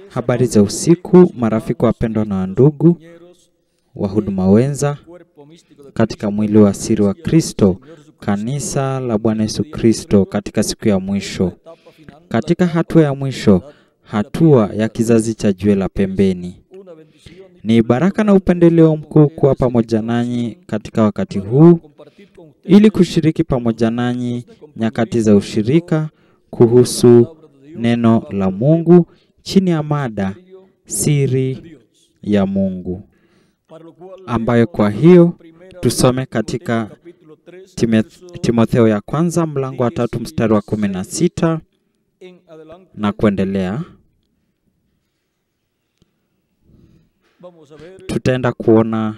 Habari za usiku, marafiki wapendwa na ndugu, wahuduma wenza katika mwili wa siri wa Kristo, kanisa la Bwana Yesu Kristo katika siku ya mwisho. Katika hatua ya mwisho, hatua ya kizazi cha jiwe la pembeni. Ni baraka na upendeleo mkuu kuwa pamoja nanyi katika wakati huu, ili kushiriki pamoja nanyi nyakati za ushirika kuhusu neno la Mungu chini ya mada siri ya Mungu, ambayo kwa hiyo tusome katika Timotheo ya kwanza mlango wa 3 mstari wa 16 na kuendelea. Tutaenda kuona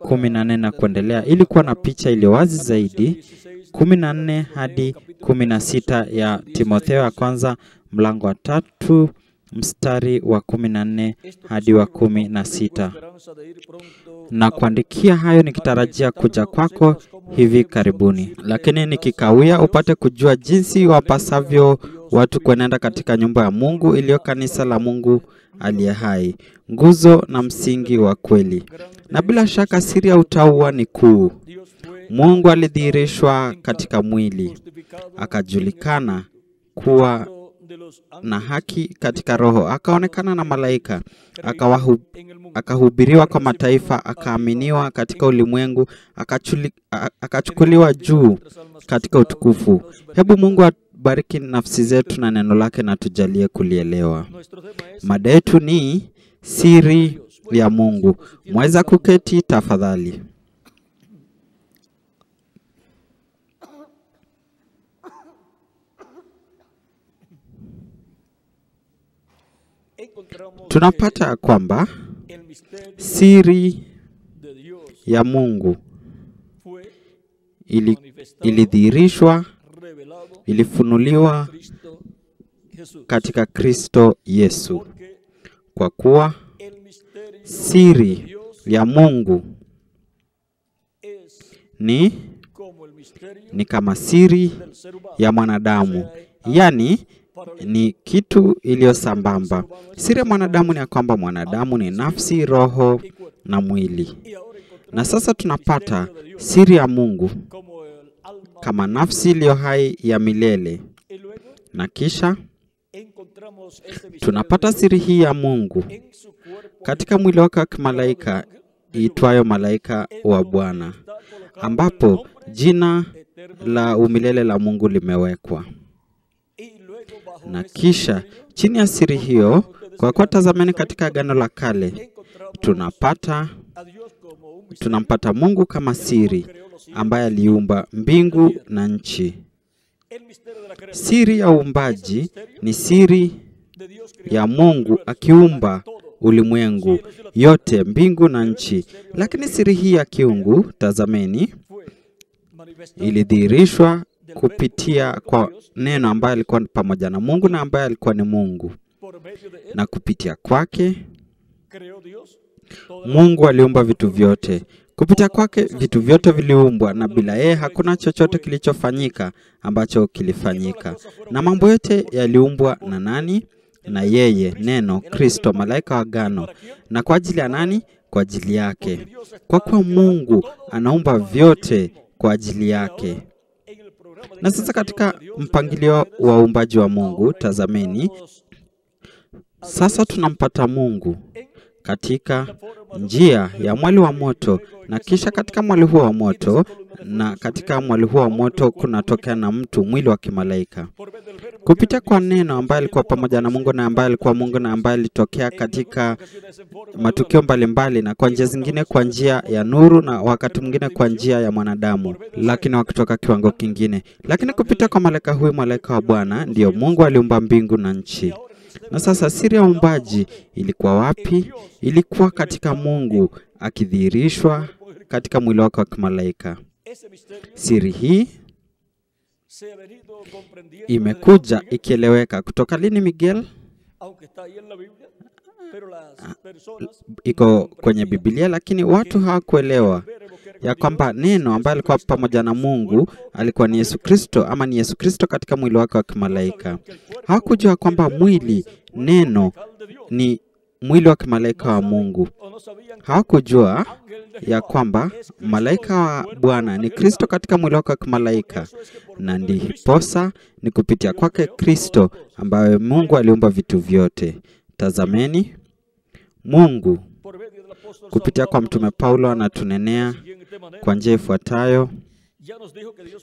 14 na kuendelea ili kuwa na picha iliyo wazi zaidi. 14 hadi 16 ya Timotheo ya kwanza mlango wa 3 mstari wa 14 hadi wa 16. Na kuandikia hayo nikitarajia kuja kwako hivi karibuni. Lakini nikikawia upate kujua jinsi wapasavyo watu kuenenda katika nyumba ya Mungu iliyo kanisa la Mungu aliye hai, nguzo na msingi wa kweli. Na bila shaka siri ya utauwa ni kuu. Mungu alidhihirishwa katika mwili, akajulikana kuwa na haki katika roho, akaonekana na malaika, akahubiriwa kwa mataifa, akaaminiwa katika ulimwengu, akachukuliwa juu katika utukufu. Hebu Mungu abariki nafsi zetu na neno lake na tujalie kulielewa. Mada yetu ni siri ya Mungu. Mweza kuketi tafadhali. Tunapata kwamba siri ya Mungu ilidhihirishwa, ilifunuliwa katika Kristo Yesu. Kwa kuwa siri ya Mungu ni kama siri ya mwanadamu, yani ni kitu iliyo sambamba. Siri ya mwanadamu ni ya kwamba mwanadamu ni nafsi, roho na mwili. Na sasa tunapata siri ya Mungu kama nafsi iliyo hai ya milele. Na kisha tunapata siri hii ya Mungu katika mwili wake wa kimalaika iitwayo malaika wa Bwana, ambapo jina la umilele la Mungu limewekwa. Na kisha chini ya siri hiyo, kwa kuwa tazameni katika Agano la Kale, tunampata Mungu kama siri ambaye aliumba mbingu na nchi. Siri ya uumbaji ni siri ya Mungu akiumba ulimwengu yote, mbingu na nchi. Lakini siri hii ya kiungu, tazameni, ilidhihirishwa kupitia kwa neno ambaye alikuwa pamoja na Mungu na ambaye alikuwa ni Mungu. Na kupitia kwake Mungu aliumba vitu vyote. Kupitia kwake vitu vyote viliumbwa, na bila yeye hakuna chochote kilichofanyika ambacho kilifanyika. Na mambo yote yaliumbwa na nani? Na yeye, neno, Kristo, malaika wa agano. Na kwa ajili ya nani? Kwa ajili yake. Kwa kuwa Mungu anaumba vyote kwa ajili yake. Na sasa katika mpangilio wa uumbaji wa Mungu, tazameni, sasa tunampata Mungu katika njia ya mwali wa moto, na kisha katika mwali huo wa moto, na katika mwali huo wa moto kunatokea na mtu, mwili wa kimalaika. Kupitia kwa neno ambaye alikuwa pamoja na Mungu na ambaye alikuwa Mungu na ambaye alitokea katika matukio mbalimbali, na kwa njia zingine kwa njia ya nuru, na wakati mwingine kwa njia ya mwanadamu, lakini wakitoka kiwango kingine. Lakini kupitia kwa malaika huyu, malaika wa Bwana, ndio Mungu aliumba mbingu na nchi. Na sasa siri ya uumbaji ilikuwa wapi? Ilikuwa katika Mungu akidhihirishwa katika mwili wake wa kimalaika. Siri hii imekuja ikieleweka kutoka lini, Miguel? Iko kwenye Biblia, lakini watu hawakuelewa ya kwamba neno ambaye alikuwa pamoja na Mungu alikuwa ni Yesu Kristo, ama ni Yesu Kristo katika mwili wake wa kimalaika. Hawakujua kwamba neno ni mwili wa kimalaika wa Mungu. Hawakujua ya kwamba malaika wa Bwana ni Kristo katika mwili wake wa kimalaika, na ndiposa ni kupitia kwake Kristo ambaye Mungu aliumba vitu vyote. Tazameni, Mungu kupitia kwa mtume Paulo anatunenea kwa njia ifuatayo.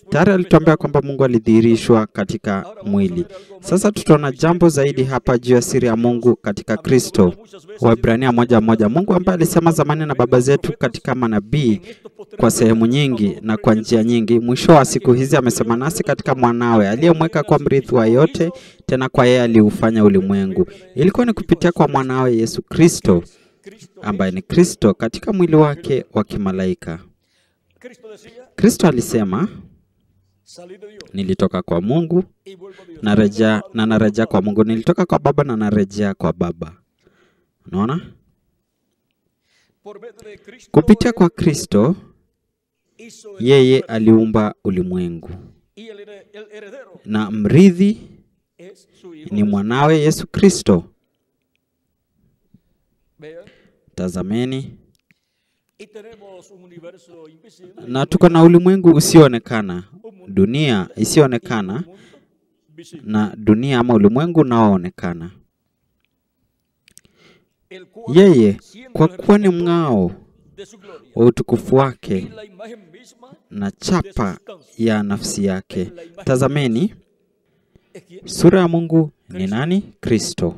Tayari alituambia kwamba Mungu alidhihirishwa katika mwili. Sasa tutaona jambo zaidi hapa juu ya siri ya Mungu katika Kristo. Waebrania 1:1. Mungu ambaye alisema zamani na baba zetu katika manabii kwa sehemu nyingi na kwa njia nyingi, mwisho wa siku hizi amesema nasi katika mwanawe aliyemweka kwa mrithi wa yote, tena kwa yeye aliufanya ulimwengu. Ilikuwa ni kupitia kwa mwanawe Yesu Kristo ambaye ni Kristo katika mwili wake wa kimalaika. Kristo alisema, nilitoka kwa Mungu na narejea kwa Mungu, nilitoka kwa Baba na narejea kwa Baba. Unaona? Kupitia kwa Kristo yeye aliumba ulimwengu, na mrithi ni mwanawe Yesu Kristo. Tazameni, na tuko na ulimwengu usioonekana, dunia isiyoonekana, na dunia ama ulimwengu unaoonekana. Yeye kwa kuwa ni mng'ao wa utukufu wake na chapa ya nafsi yake. Tazameni, sura ya Mungu ni nani? Kristo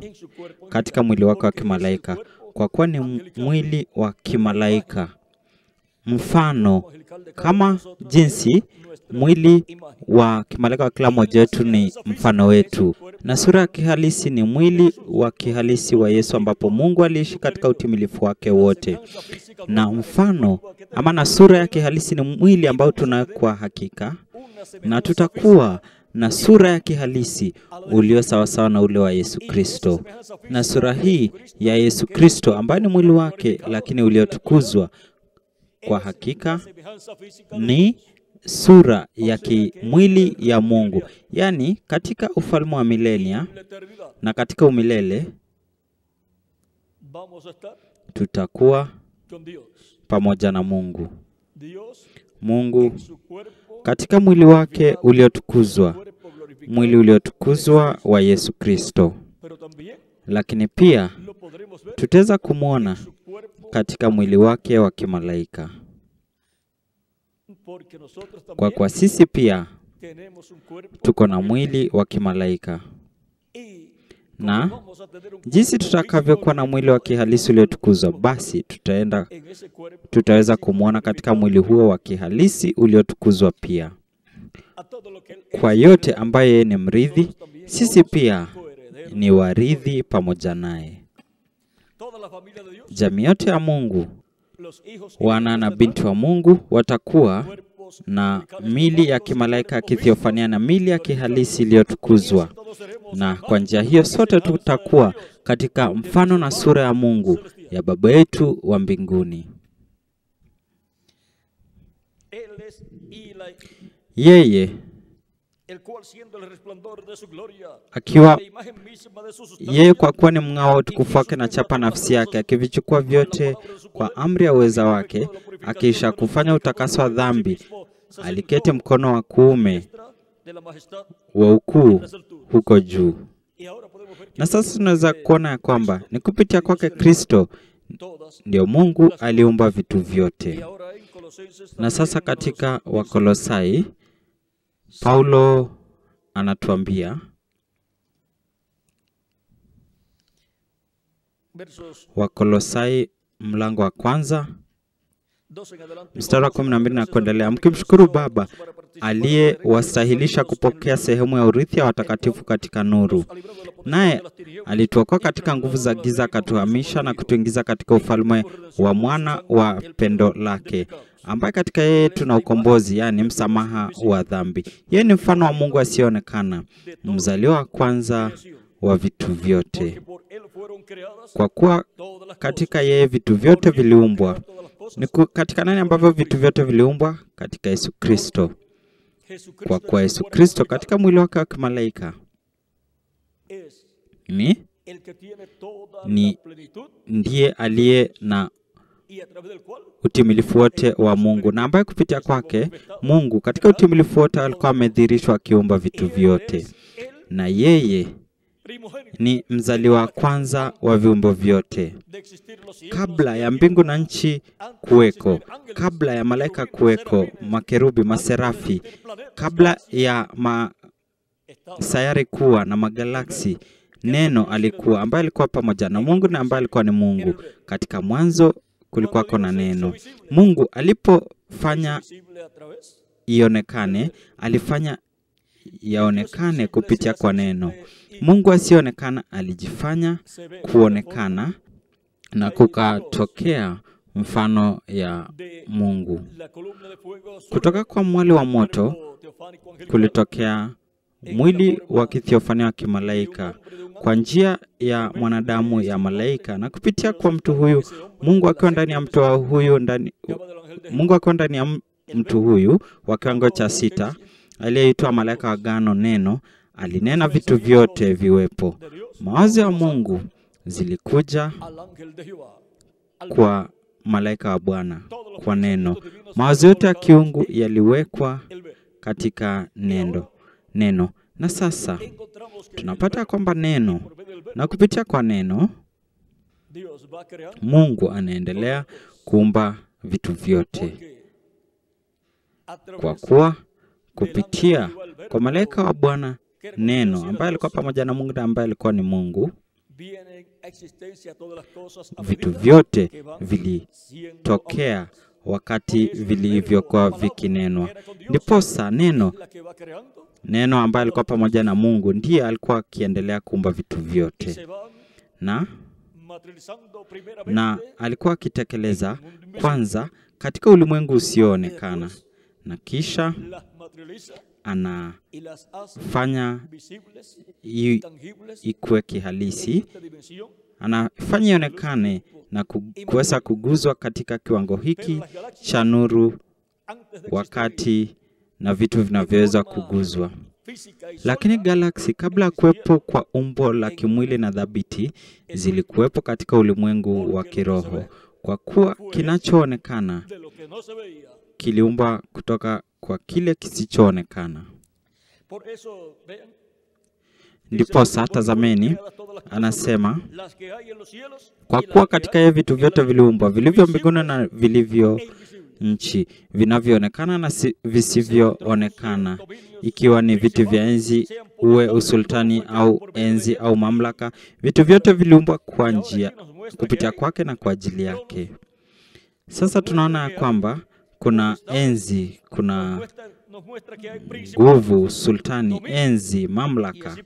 katika mwili wake wa kimalaika. Kwa kuwa ni mwili wa kimalaika, mfano kama jinsi mwili wa kimalaika wa kila mmoja wetu ni mfano wetu, na sura ya kihalisi ni mwili wa kihalisi wa Yesu ambapo Mungu aliishi katika utimilifu wake wote. Na mfano ama na sura ya kihalisi ni mwili ambao tunakuwa hakika, na tutakuwa na sura ya kihalisi ulio sawasawa na ule wa Yesu Kristo. Na sura hii ya Yesu Kristo ambaye ni mwili wake lakini uliotukuzwa, kwa hakika ni sura ya kimwili ya Mungu. Yani katika ufalme wa milenia na katika umilele tutakuwa pamoja na Mungu. Mungu katika mwili wake uliotukuzwa, mwili uliotukuzwa wa Yesu Kristo. Lakini pia tutaweza kumwona katika mwili wake wa kimalaika. Kwa sisi pia tuko na mwili wa kimalaika. Na jinsi tutakavyokuwa na mwili wa kihalisi uliotukuzwa, basi tutaweza kumwona katika mwili huo wa kihalisi uliotukuzwa pia. Kwa yote ambaye ni mrithi, sisi pia ni warithi pamoja naye. Jamii yote ya Mungu, wana na binti wa Mungu watakuwa na mili ya kimalaika ya kithiofania na mili ya kihalisi iliyotukuzwa. Na kwa njia hiyo sote tutakuwa katika mfano na sura ya Mungu ya Baba yetu wa mbinguni. Yeye kwa kuwa ni mng'ao wa utukufu wake na chapa nafsi yake, akivichukua vyote kwa amri ya uweza wake, akiisha kufanya utakaso wa dhambi, aliketi mkono wa kuume wa ukuu huko juu. Na sasa tunaweza kuona ya kwamba ni kupitia kwake Kristo ndio Mungu aliumba vitu vyote. Na sasa katika Wakolosai, Paulo anatuambia, Wakolosai mlango wa 1 mstari wa 12 na kuendelea, mkimshukuru Baba aliyewastahilisha kupokea sehemu ya urithi ya watakatifu katika nuru. Naye alituokoa katika nguvu za giza, akatuhamisha na kutuingiza katika ufalme wa mwana wa pendo lake, ambaye katika yeye tuna ukombozi, yani msamaha wa dhambi. Yeye ni mfano wa Mungu asiyeonekana, mzaliwa wa kwanza wa vitu vyote. Kwa kuwa katika yeye vitu vyote viliumbwa, Ni katika nani ambavyo vitu vyote viliumbwa? Katika Yesu Kristo. Kwa kuwa Yesu Kristo katika mwili wake wa kimalaika ndiye aliye na utimilifu wote wa Mungu, na ambaye kupitia kwake Mungu katika utimilifu wote alikuwa amedhihirishwa akiumba vitu vyote, na yeye ni mzaliwa kwanza wa viumbe vyote. Kabla ya mbingu na nchi kuweko, kabla ya malaika kuweko, makerubi, maserafi, kabla ya sayari kuwa na magalaksi, neno alikuwa, ambaye alikuwa pamoja na Mungu na ambaye alikuwa ni Mungu. Katika mwanzo kulikuwako na neno. Mungu alipofanya ionekane, alifanya yaonekane kupitia kwa neno. Mungu asionekana alijifanya kuonekana, na kukatokea mfano ya Mungu. Kutoka kwa mwali wa moto kulitokea mwili wa kithiofania wa kimalaika kwa njia ya mwanadamu ya malaika, na kupitia kwa mtu huyu, Mungu akiwa ndani ya mtu huyu Mungu akiwa ndani ya mtu huyu wa kiwango cha 6 aliyeitwa malaika wa agano, neno alinena vitu vyote viwepo. Mawazo ya Mungu zilikuja kwa malaika wa Bwana kwa neno. Mawazo yote ya kiungu yaliwekwa katika neno. Na sasa tunapata kwamba neno, na kupitia kwa neno Mungu anaendelea kuumba vitu vyote, kwa kuwa kupitia kwa malaika wa Bwana neno, ambaye alikuwa pamoja na Mungu na ambaye alikuwa ni Mungu, vitu vyote vilitokea wakati vilivyokuwa vikinenwa. Ndiposa neno ambaye alikuwa pamoja na Mungu ndiye alikuwa akiendelea kuumba vitu vyote, na alikuwa akitekeleza kwanza katika ulimwengu usioonekana, na kisha anafanya ikuwe kihalisi, anafanya ionekane na kuweza kuguzwa katika kiwango hiki cha nuru, wakati na vitu vinavyoweza kuguzwa. Lakini galaksi, kabla ya kuwepo kwa umbo la kimwili na dhabiti, zilikuwepo katika ulimwengu wa kiroho, kwa kuwa kinachoonekana kiliumbwa kutoka kwa kile kisichoonekana. Ndiposa tazameni, anasema kwa kuwa katika yeye vitu vyote viliumbwa, vilivyo mbinguni na vilivyo nchi, vinavyoonekana na visivyoonekana, ikiwa ni viti vya enzi, uwe usultani au enzi au mamlaka. Vitu vyote viliumbwa kwa njia, kupitia kwake na kwa ajili yake. Sasa tunaona kwamba kuna enzi, kuna nguvu, sultani, enzi, mamlaka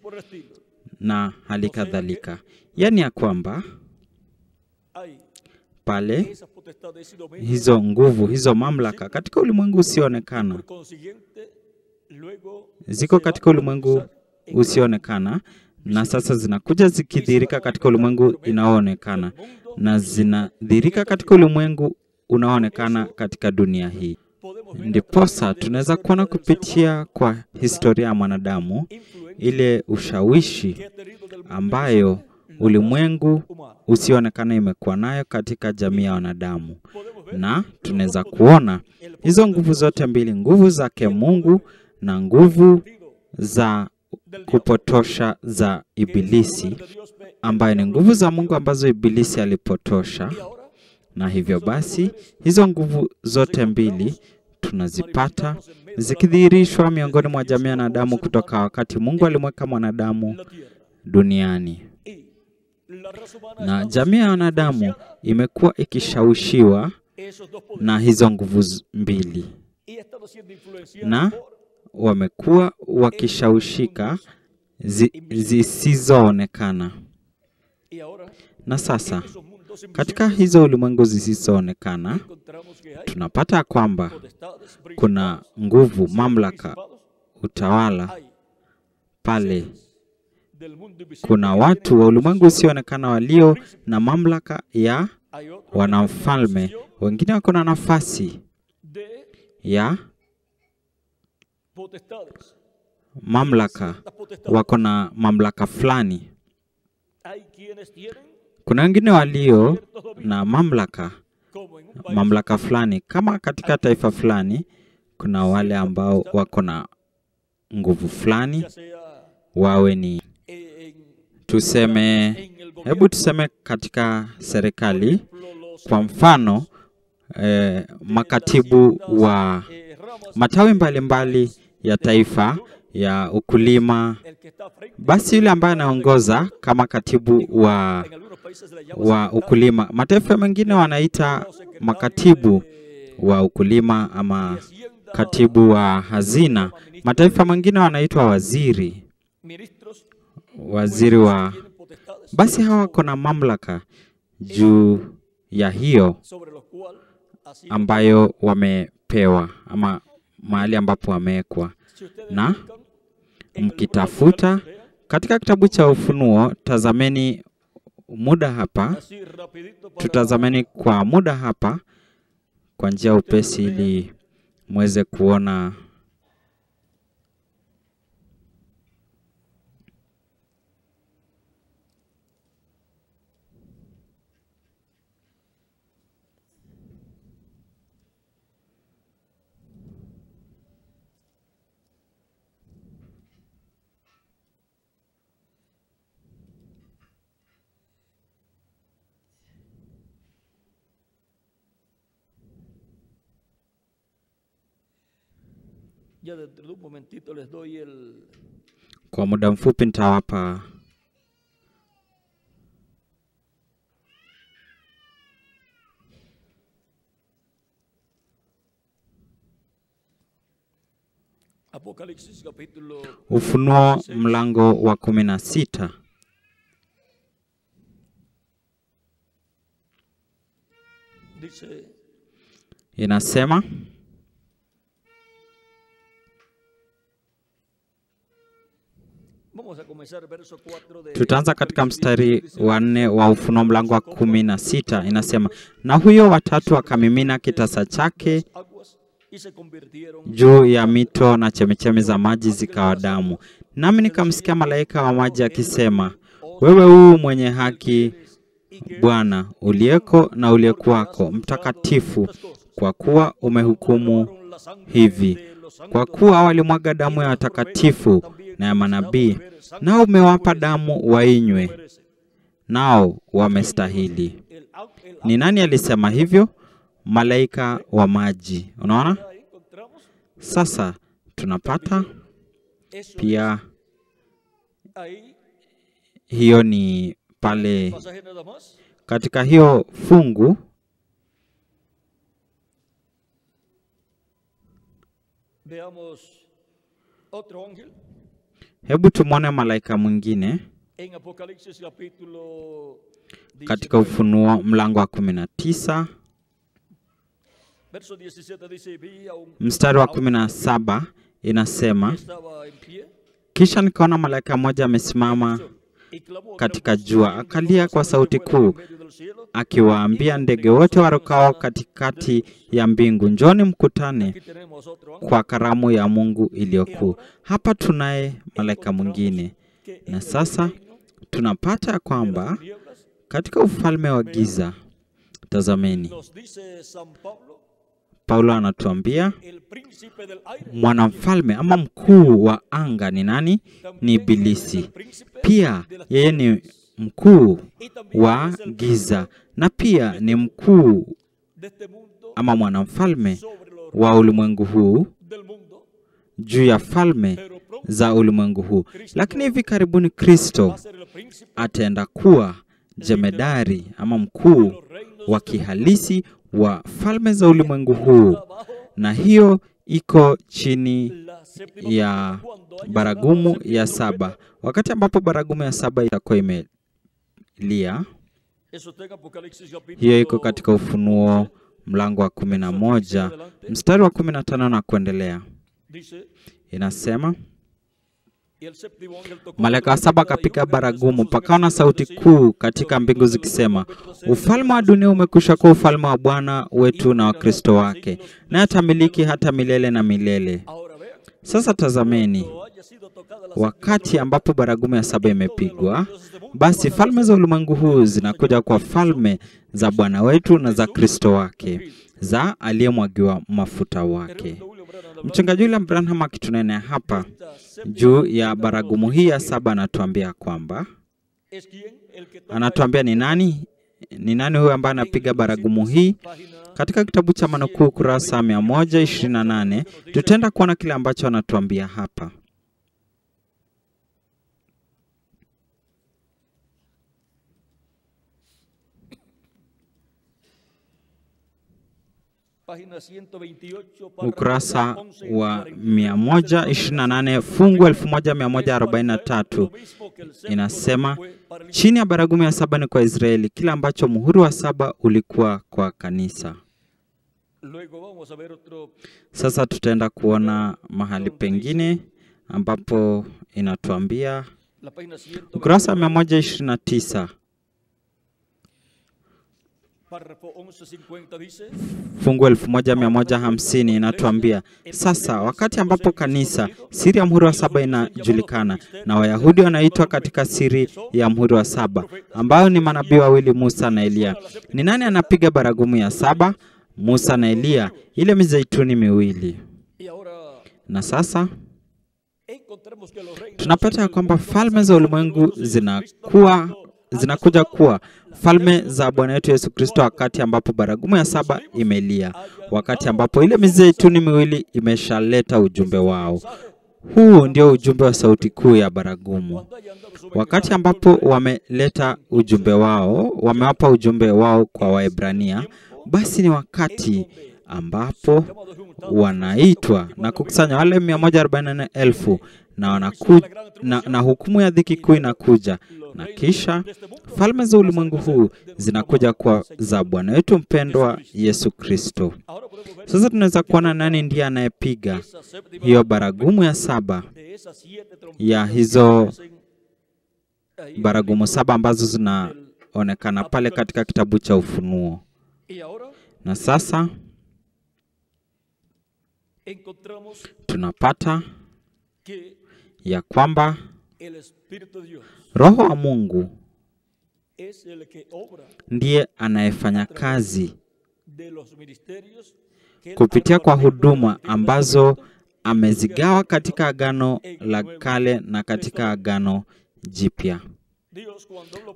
na hali kadhalika. Yani ya kwamba pale hizo nguvu, hizo mamlaka katika ulimwengu usioonekana ziko katika ulimwengu usioonekana, na sasa zinakuja zikidhihirika katika ulimwengu inaoonekana, na zinadhihirika katika ulimwengu unaoonekana katika dunia hii. Ndiposa tunaweza kuona kupitia kwa historia ya mwanadamu ile ushawishi ambayo ulimwengu usioonekana imekuwa nayo katika jamii ya wanadamu, na tunaweza kuona hizo nguvu zote mbili, nguvu zake Mungu na nguvu za kupotosha za Ibilisi, ambayo ni nguvu za Mungu ambazo Ibilisi alipotosha. Na hivyo basi hizo nguvu zote mbili tunazipata zikidhihirishwa miongoni mwa jamii ya wanadamu kutoka wakati Mungu alimweka mwanadamu duniani. Na jamii ya wanadamu imekuwa ikishawishiwa na hizo nguvu mbili, na wamekuwa wakishawishika zisizoonekana. Na sasa katika hizo ulimwengu zisizoonekana tunapata kwamba kuna nguvu, mamlaka, utawala. Pale kuna watu wa ulimwengu usioonekana walio na mamlaka ya wanamfalme Wengine wako na nafasi ya mamlaka, wako na mamlaka fulani. Kuna wengine walio na mamlaka fulani, kama katika taifa fulani kuna wale ambao wako na nguvu fulani, wawe ni hebu tuseme katika serikali, kwa mfano makatibu wa matawi mbalimbali ya taifa ya ukulima. Basi yule ambaye anaongoza kama katibu wa ukulima, mataifa mengine wanaita makatibu wa ukulima ama katibu wa hazina. Mataifa mengine wanaitwa waziri wa. Basi hawa wako na mamlaka juu ya hiyo ambayo wamepewa ama mahali ambapo wamewekwa. Na mkitafuta katika kitabu cha Ufunuo, tazameni muda hapa, tutazameni kwa muda hapa kwa njia upesi ili muweze kuona ya dentro de un momentito les doy el. Kwa muda mfupi nitawapa Apocalipsis capítulo Ufunuo mlango wa 16. Dice, inasema, tutaanza katika mstari wa 4 wa Ufunuo mlango wa 16. Inasema, na huyo watatu akamimina kitasa chake juu ya mito na chemichemi za maji zikawa damu. Nami nikamsikia malaika wa maji akisema, wewe huu mwenye haki Bwana, uliyeko na uliyekuwako, mtakatifu, kwa kuwa umehukumu hivi. Kwa kuwa walimwaga damu ya watakatifu na ya manabii, nao umewapa damu wainywe, nao wamestahili. Ni nani alisema hivyo? Malaika wa maji. Unaona? Sasa tunapata pia hiyo ni pale katika hiyo fungu. Hebu tumwone malaika mwingine katika Ufunuo mlango wa 19 mstari wa 17. Inasema, kisha nikaona malaika mmoja amesimama katika jua, akalia kwa sauti kuu, akiwaambia ndege wote warukao katikati ya mbingu, njoni mkutane kwa karamu ya Mungu iliyokuu. Hapa tunaye malaika mwingine. Na sasa tunapata kwamba katika ufalme wa giza, tazameni, Paulo anatuambia mwanamfalme ama mkuu wa anga ni nani? Ni Ibilisi. Pia yeye ni mkuu wa giza, na pia ni mkuu ama mwanamfalme wa ulimwengu huu juu ya falme za ulimwengu huu. Lakini hivi karibuni Kristo ataenda kuwa jemedari ama mkuu wa kihalisi wa falme za ulimwengu huu, na hiyo iko chini ya baragumu ya 7. Wakati ambapo baragumu ya 7 itakuwa imelia, hiyo iko katika Ufunuo mlango wa 11 mstari wa 15 na kuendelea. Inasema, Malaika wa saba akapiga baragumu, pakawa na sauti kuu katika mbingu zikisema, ufalme wa dunia umekwisha kuwa ufalme wa Bwana wetu na wa Kristo wake, naye atamiliki hata milele na milele. Sasa tazameni, wakati ambapo baragumu ya saba imepigwa, basi falme za ulimwengu huu zinakuja kwa falme za Bwana wetu na za Kristo wake, za aliyemwagiwa mafuta wake. Mchungaji William Branham akitunenea hapa juu ya baragumu hii ya saba anatuambia kwamba, anatuambia ni nani huyu ambaye anapiga baragumu hii. Katika kitabu cha manukuu kurasa 128 tutaenda kuona kile ambacho anatuambia hapa. Ukurasa wa 128 fungu 1143 inasema, chini ya baragumu ya saba ni kwa Israeli, kila ambacho muhuri wa saba ulikuwa kwa kanisa. Sasa tutaenda kuona mahali pengine ambapo inatuambia, ukurasa wa 129 fungu 1150 inatuambia, sasa wakati ambapo kanisa, siri ya muhuri wa saba inajulikana, na Wayahudi wanaitwa katika siri ya muhuri wa saba, ambayo ni manabii wawili, Musa na Elia. Ni nani anapiga baragumu ya saba? Musa na Elia, ile mizeituni miwili. Na sasa tunapata ya kwamba falme za ulimwengu zinakuja kuwa falme za Bwana wetu Yesu Kristo, wakati ambapo baragumu ya saba imelia, wakati ambapo ile mizeituni miwili imeshaleta ujumbe wao. Huu ndio ujumbe wa sauti kuu ya baragumu. Wakati ambapo wameleta ujumbe wao, wamewapa ujumbe wao kwa Waebrania, basi ni wakati ambapo wanaitwa na kukusanya wale 144,000 na hukumu ya dhiki kuu inakuja, na kisha falme za ulimwengu huu zinakuja kwa za Bwana wetu mpendwa Yesu Kristo. Sasa tunaweza kuona nani ndiye anayepiga hiyo baragumu ya saba, ya hizo baragumu saba ambazo zinaonekana pale katika kitabu cha Ufunuo. Na sasa tunapata ya kwamba Roho wa Mungu ndiye anayefanya kazi kupitia kwa huduma ambazo amezigawa katika Agano la Kale na katika Agano Jipya.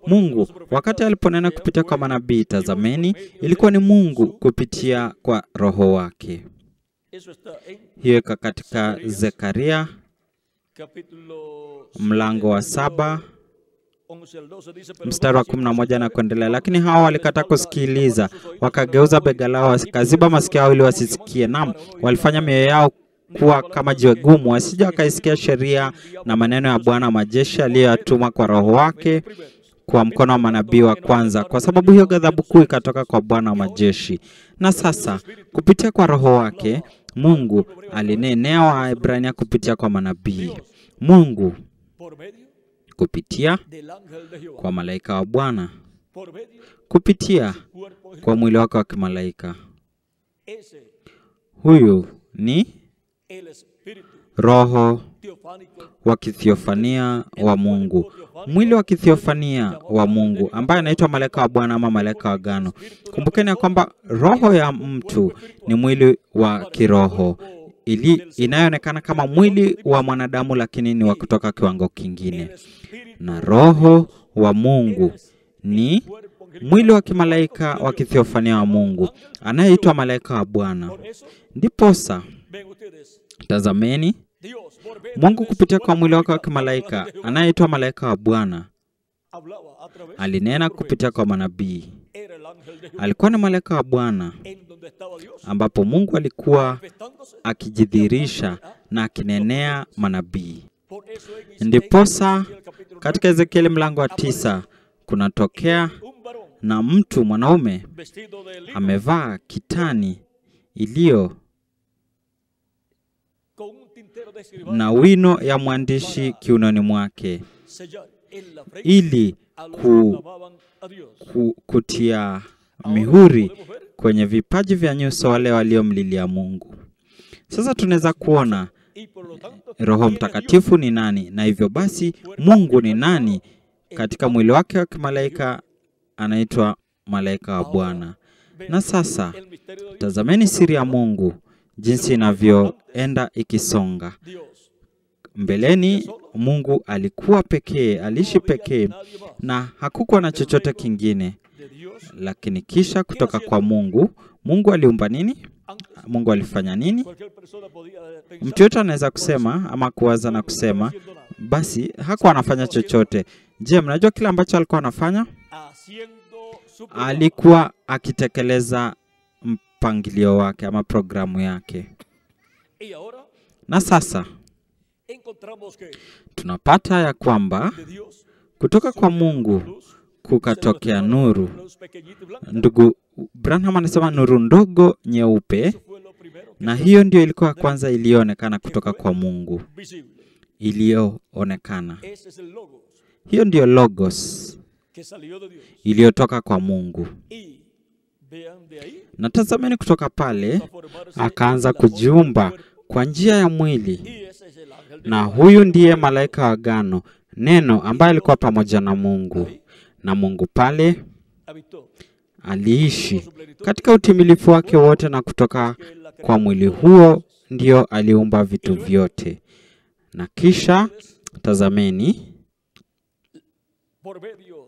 Mungu wakati aliponena kupitia kwa manabii, tazameni, ilikuwa ni Mungu kupitia kwa Roho wake. Hiyo iko katika Zekaria mlango wa 7 mstari wa 11 na kuendelea. Lakini hao walikataa kusikiliza, wakageuza bega lao, wakaziba masikio yao ili wasisikie. Naam, walifanya mioyo yao kuwa kama jiwe gumu, wasije wakaisikia sheria na maneno ya Bwana majeshi aliyotuma kwa Roho wake kwa mkono wa manabii wa kwanza. Kwa sababu hiyo ghadhabu kuu ikatoka kwa Bwana majeshi. Na sasa kupitia kwa Roho wake Mungu alinenea Waebrania kupitia kwa manabii. Mungu kupitia kwa malaika wa Bwana, kupitia kwa mwili wake wa kimalaika. Huyu ni Roho wa kithiofania wa Mungu, mwili wa kithiofania wa Mungu ambaye anaitwa malaika wa Bwana ama malaika wa agano. Kumbukeni ya kwamba roho ya mtu ni mwili wa kiroho inayoonekana kama mwili wa mwanadamu, lakini ni wa kutoka kiwango kingine. Na Roho wa Mungu ni mwili wa kimalaika wa kithiofania wa Mungu anayeitwa malaika wa Bwana. Ndiposa tazameni, Mungu kupitia kwa mwili wake wa kimalaika anayeitwa malaika wa Bwana alinena kupitia kwa manabii. Alikuwa ni malaika wa Bwana ambapo Mungu alikuwa akijidhihirisha na akinenea manabii. Ndiposa katika Ezekieli mlango wa 9 kunatokea na mtu mwanaume amevaa kitani iliyo na wino ya mwandishi kiunoni mwake, sellar en la frente ili a los que ku, clamaban a Dios. kutia mihuri kwenye vipaji vya nyuso wale waliomlilia Mungu. Sasa tunaweza kuona Y por lo tanto, Roho Mtakatifu ni nani, na hivyo basi Mungu ni nani. Katika mwili wake wa kimalaika anaitwa malaika wa Bwana. Na sasa el misterio de Dios, tazameni siri ya Mungu jinsi inavyoenda ikisonga. Dios, Mbeleni Mungu alikuwa pekee, aliishi pekee na hakukuwa na chochote kingine. de Dios, Lakini kisha kutoka kwa Mungu aliumba nini? antes Mungu alifanya nini? cualquier persona podía pensar Mtu yote anaweza kusema ama kuwaza na kusema basi hakuwa anafanya chochote. Je, mnajua kile ambacho alikuwa anafanya? haciendo su programa. Alikuwa akitekeleza mpangilio wake ama programu yake. Y ahora Na sasa encontramos que tunapata ya kwamba de Dios kutoka kwa Mungu luz, kukatokea nuru. luz pequeñita y blanca. Ndugu Branham anasema nuru ndogo nyeupe, Eso fue lo primero que na hiyo ndio ilikuwa kwanza iliyoonekana kutoka kwa Mungu, visible. iliyoonekana. Ese es el logos Hiyo ndio logos que salió de Dios. iliyotoka kwa Mungu. Y vean de ahí Na tazameni kutoka pale a formarse akaanza la forma del kujiumba cuerpo. kwa njia ya mwili, Y ese es el ángel de na Jehová. huyu ndiye malaika wa agano, neno ambaye alikuwa pamoja na Mungu, na Mungu pale Habitó aliishi katika utimilifu wake wote, na kutoka kwa mwili huo ndio aliumba vitu vyote. Na kisha tazameni, por medio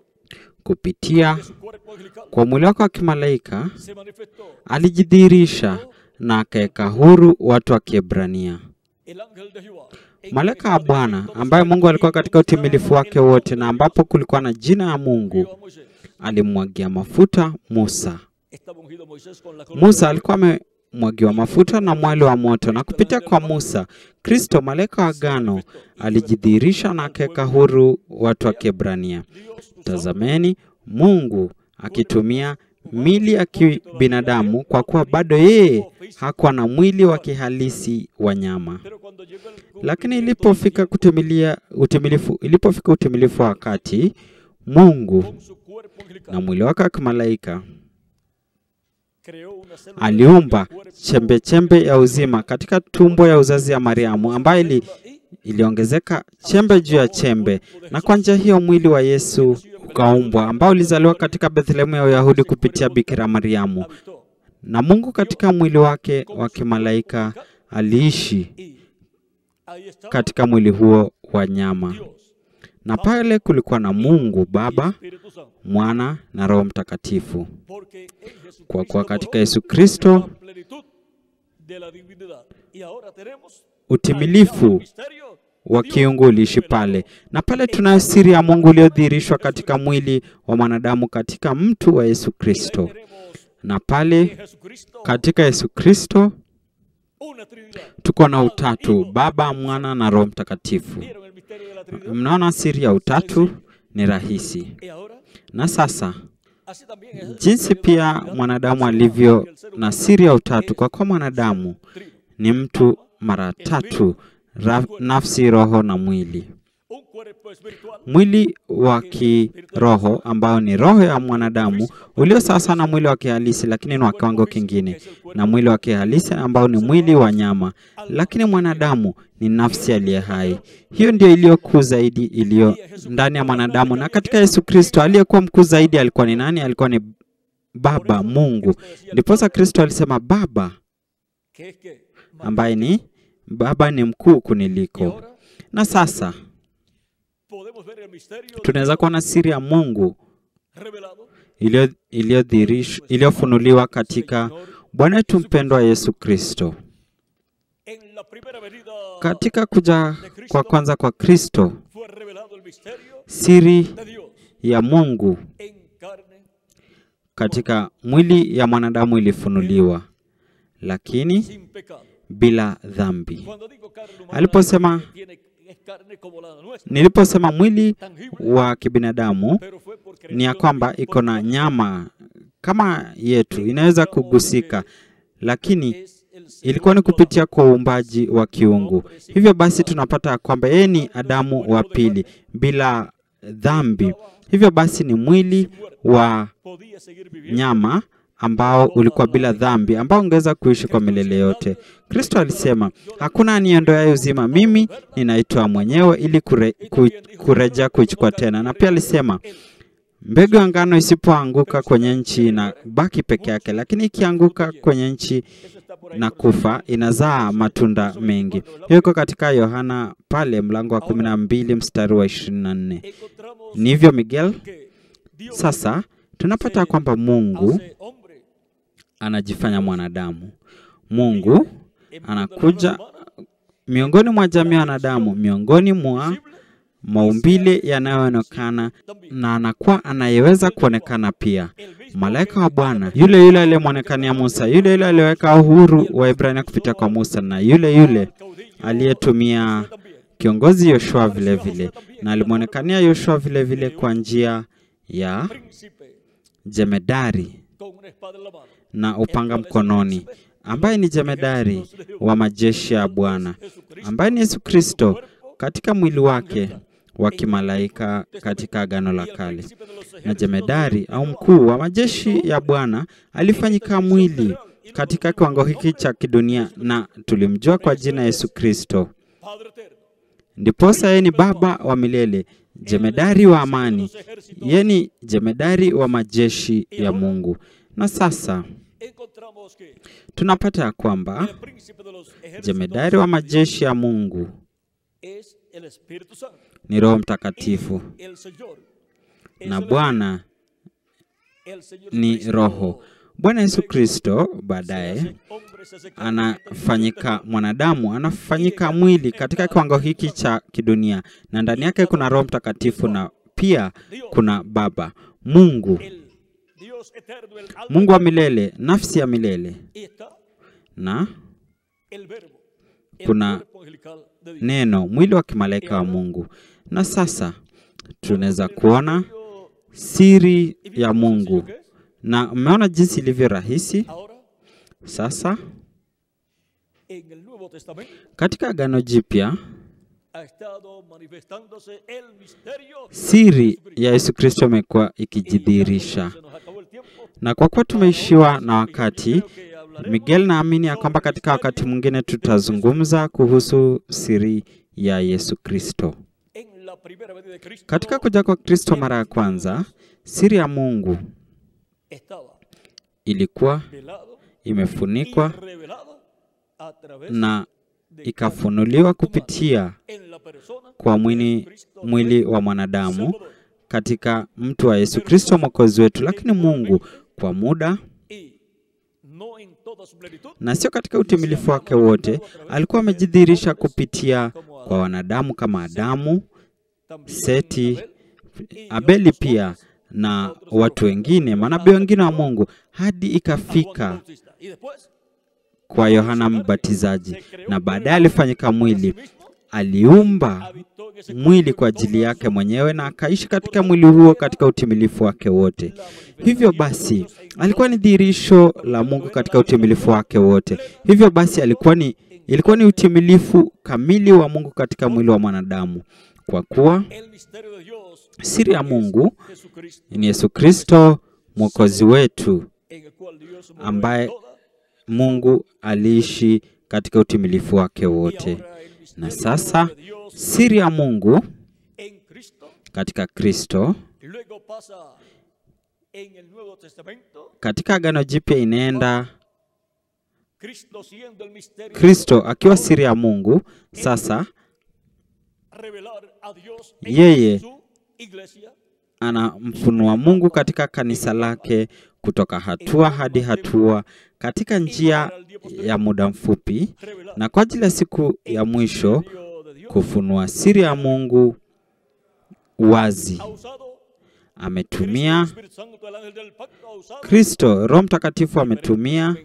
kupitia de su cuerpo angelical kwa mwili wake wa kimalaika se manifestó alijidhihirisha na akaweka huru watu wa Kiebrania. el ángel de Jehová. Malaika wa Bwana ambaye Mungu alikuwa katika utimilifu wake wote, na ambapo kulikuwa na jina ya Mungu, Moisés. alimwagia mafuta Musa. Estaba ungido Moisés con la corona Musa alikuwa amemwagiwa mafuta na mwali wa moto, na kupitia kwa Musa, Kristo malaika wa agano alijidhihirisha na akaweka huru watu wa Kiebrania. Dios. Tazameni Mungu akitumia mili ya kibinadamu, kwa kuwa bado yeye hakuwa na mwili wa kihalisi wa nyama. Pero cuando llegó el Lakini ilipofika utimilifu wa wakati, Mungu con su cuerpo angelical na mwili wake wa kimalaika creó una célula aliumba chembe chembe ya uzima katika tumbo ya uzazi ya Mariamu, ambayo iliongezeka chembe juu ya chembe, na kwa njia hiyo mwili wa Yesu ukaumbwa, ambao ulizaliwa katika Bethlehemu ya Uyahudi kupitia Bikira Mariamu. habitó. Na Mungu katika mwili wake wa kimalaika aliishi Y ahí está katika mwili huo wa nyama. Dios, Na pale kulikuwa na Mungu Baba, Espíritu Santo. Mwana na Roho Mtakatifu. Porque en Jesucristo Kwa kuwa katika todo Yesu Kristo la plenitud de la divinidad. Y ahora tenemos utimilifu el misterio wa kiungu uliishi pale, na pale tunayo siri ya Mungu iliyodhihirishwa katika mwili wa mwanadamu katika mtu wa Yesu Kristo. tenemos Na en pale Jesucristo katika Yesu Kristo una Trinidad. tuko na utatu, Baba, Mwana na Roho Mtakatifu. ¿Vieron el misterio de la Trinidad? Mnaona siri ya utatu ni rahisi. Y ahora, Na sasa así también es el jinsi misterio de pia la Trinidad. mwanadamu alivyo na siri ya utatu, kwa kuwa mwanadamu Trino. ni mtu mara tatu, nafsi, roho na mwili. Un cuerpo espiritual Mwili wa kiroho ambao ni roho ya mwanadamu ulio sawa na mwili wa kihalisi, lakini ni wa kiwango kingine, na mwili wa kihalisi ambao ni mwili wa nyama, lakini mwanadamu ni nafsi aliye hai. Hiyo ndio iliyo kuu zaidi iliyo ndani ya mwanadamu. Na katika Yesu Kristo aliyekuwa mkuu zaidi alikuwa ni nani? Alikuwa ni Baba, Mungu. Ndiposa Kristo alisema Baba, que es que ambaye ni Baba ni mkuu y kuniliko. ahora Na sasa podemos ver el misterio de tunaweza kuwa na siri ya Mungu revelado iliyofunuliwa katika Bwana wetu mpendwa Yesu Kristo. en la primera venida. Katika kuja kwa kwanza kwa Kristo, Fue revelado el misterio siri de Dios ya Mungu en carne, katika mwili ya mwanadamu ilifunuliwa, lakini sin pecado. bila dhambi. Cuando digo carne humana, Aliposema, es carne como la nuestra, niliposema mwili tangible, wa kibinadamu, pero fue por ni ya creación, kwamba iko na nyama kama yetu, inaweza kugusika, lakini es el ilikuwa ni kupitia kwa uumbaji wa kiungu. Hivyo basi tunapata kwamba yeye ni Adamu wa pili bila dhambi. Hivyo basi ni mwili wa nyama ambao ulikuwa bila dhambi, ambao ungeweza kuishi kwa milele yote. Kristo alisema, hakuna aniondoaye uzima, mimi ninaitoa mwenyewe ili kurejea kuichukua tena. Na pia alisema, mbegu ya ngano isipoanguka kwenye nchi na baki peke yake, lakini ikianguka kwenye nchi na kufa, inazaa matunda mengi. Hiyo iko katika Yohana pale mlango wa 12 mstari wa 24. Ni hivyo Miguel. Sasa tunapata kwamba Mungu anajifanya mwanadamu. Mungu anakuja miongoni mwa jamii ya wanadamu, miongoni mwa maumbile yanayoonekana, na anakuwa anayeweza kuonekana pia. Malaika wa Bwana, yule yule aliyemwonekania Musa, yule yule aliyeweka uhuru wa Ibrania kupitia kwa Musa, na yule yule aliyetumia kiongozi Yoshua vile vile, na alimwonekania Yoshua vile vile kwa njia ya jemedari na upanga mkononi, ambaye ni jemedari wa majeshi ya Bwana, ambaye ni Yesu Kristo katika mwili wake wa kimalaika katika Agano la Kale. Na jemedari au mkuu wa majeshi ya Bwana alifanyika mwili katika kiwango hiki cha kidunia, na tulimjua kwa jina Yesu Kristo. Ndiposa yeye ni Baba wa milele, jemedari wa amani, yeye ni jemedari wa majeshi ya Mungu. Na sasa tunapata ya kwamba jemedari wa majeshi ya Mungu ni Roho Mtakatifu, na Bwana ni Roho. Bwana Yesu Kristo baadaye anafanyika mwanadamu, anafanyika mwili katika kiwango hiki cha kidunia, na ndani yake kuna Roho Mtakatifu na pia kuna Baba Mungu, Mungu wa milele, nafsi ya milele, na kuna neno, mwili wa kimalaika wa Mungu. Na sasa tunaweza kuona siri ya Mungu, na mmeona jinsi ilivyo rahisi. Sasa katika Agano Jipya, siri ya Yesu Kristo imekuwa ikijidhihirisha, na kwa kuwa tumeishiwa na wakati, Miguel naamini ya kwamba katika wakati mwingine tutazungumza kuhusu siri ya Yesu Kristo. Katika kuja kwa Kristo mara ya kwanza, siri ya Mungu ilikuwa imefunikwa na ikafunuliwa kupitia kwa mwili wa mwanadamu katika mtu wa Yesu Kristo Mwokozi wetu. Lakini Mungu kwa muda, na sio katika utimilifu wake wote, alikuwa amejidhihirisha kupitia kwa wanadamu kama Adamu, Seti, Abeli pia na watu wengine, manabii wengine wa Mungu, hadi ikafika kwa Yohana Mbatizaji, na baadaye alifanyika mwili. Aliumba mwili kwa ajili yake mwenyewe na akaishi katika mwili huo katika utimilifu wake wote. Hivyo basi alikuwa ni dhihirisho la Mungu katika utimilifu wake wote. Hivyo basi ilikuwa ni utimilifu kamili wa Mungu katika mwili wa mwanadamu, kwa kuwa siri ya Mungu ni Yesu Kristo Mwokozi wetu, ambaye Mungu aliishi katika utimilifu wake wote. Na sasa siri ya Mungu katika Kristo, katika Agano Jipya inaenda Kristo akiwa siri ya Mungu. Sasa yeye anamfunua Mungu katika kanisa lake kutoka hatua hadi hatua katika njia ya muda mfupi, na kwa ajili ya siku ya mwisho kufunua siri ya Mungu wazi. Ametumia Kristo, Roho Mtakatifu ametumia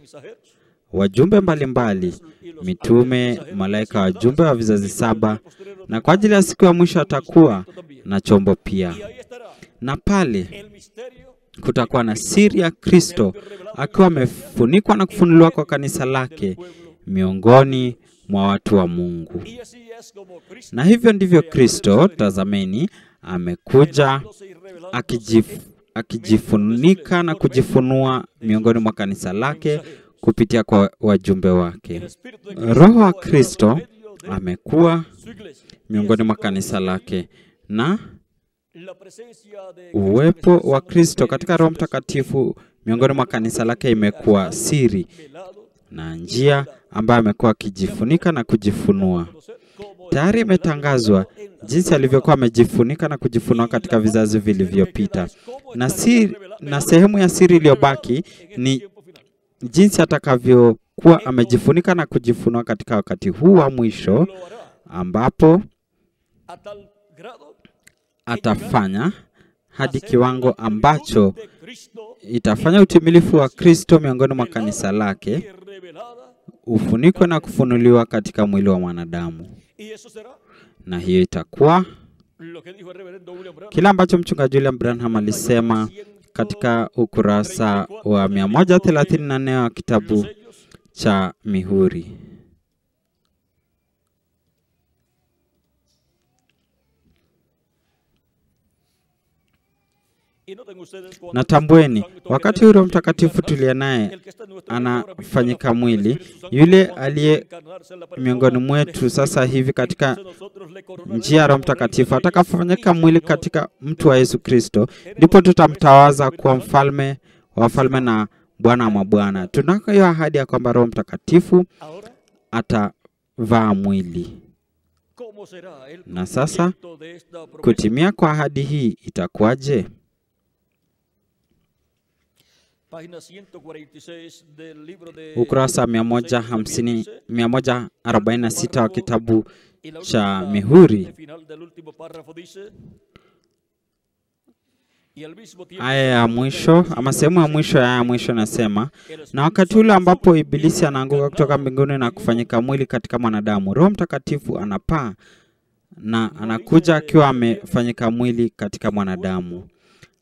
wajumbe mbalimbali, mitume, malaika, wajumbe wa vizazi 7, na kwa ajili ya siku ya mwisho atakuwa na chombo pia. Na pale kutakuwa na siri ya Kristo akiwa amefunikwa na kufunuliwa kwa kanisa lake miongoni mwa watu wa Mungu. Y así es como Cristo Na hivyo ndivyo Kristo, tazameni, amekuja akijifunika na kujifunua miongoni mwa kanisa lake kupitia kwa wajumbe wake. Roho wa Kristo amekuwa miongoni mwa kanisa lake, na uwepo wa Kristo katika Roho Mtakatifu miongoni mwa kanisa lake imekuwa siri na njia ambayo amekuwa akijifunika na kujifunua. Tayari imetangazwa jinsi alivyokuwa amejifunika na kujifunua katika vizazi vilivyopita. Na sehemu ya siri iliyobaki ni jinsi atakavyokuwa amejifunika na kujifunua katika wakati huu wa mwisho, ambapo atafanya hadi kiwango ambacho itafanya utimilifu wa Kristo miongoni mwa kanisa lake ufunikwe na kufunuliwa katika mwili wa mwanadamu. Na hiyo itakuwa kila ambacho mchungaji William Branham alisema katika ukurasa wa 134 wa kitabu cha Mihuri. Natambueni, wakati Roho Mtakatifu tuliye naye anafanyika mwili, yule aliye miongoni mwetu sasa hivi katika njia ya Roho Mtakatifu atakapofanyika mwili katika mtu wa Yesu Kristo, ndipo tutamtawaza kuwa mfalme wa wafalme na Bwana wa mabwana. Tunako hiyo ahadi ya kwamba Roho Mtakatifu atavaa mwili. Na sasa kutimia kwa ahadi hii itakuwaje? Ukurasa 146 wa kitabu cha Mihuri, aya ya mwisho ama sehemu ya mwisho ya mwisho nasema, na wakati ule ambapo ibilisi anaanguka kutoka mbinguni na kufanyika mwili katika mwanadamu, Roho Mtakatifu anapaa na anakuja akiwa amefanyika mwili katika mwanadamu.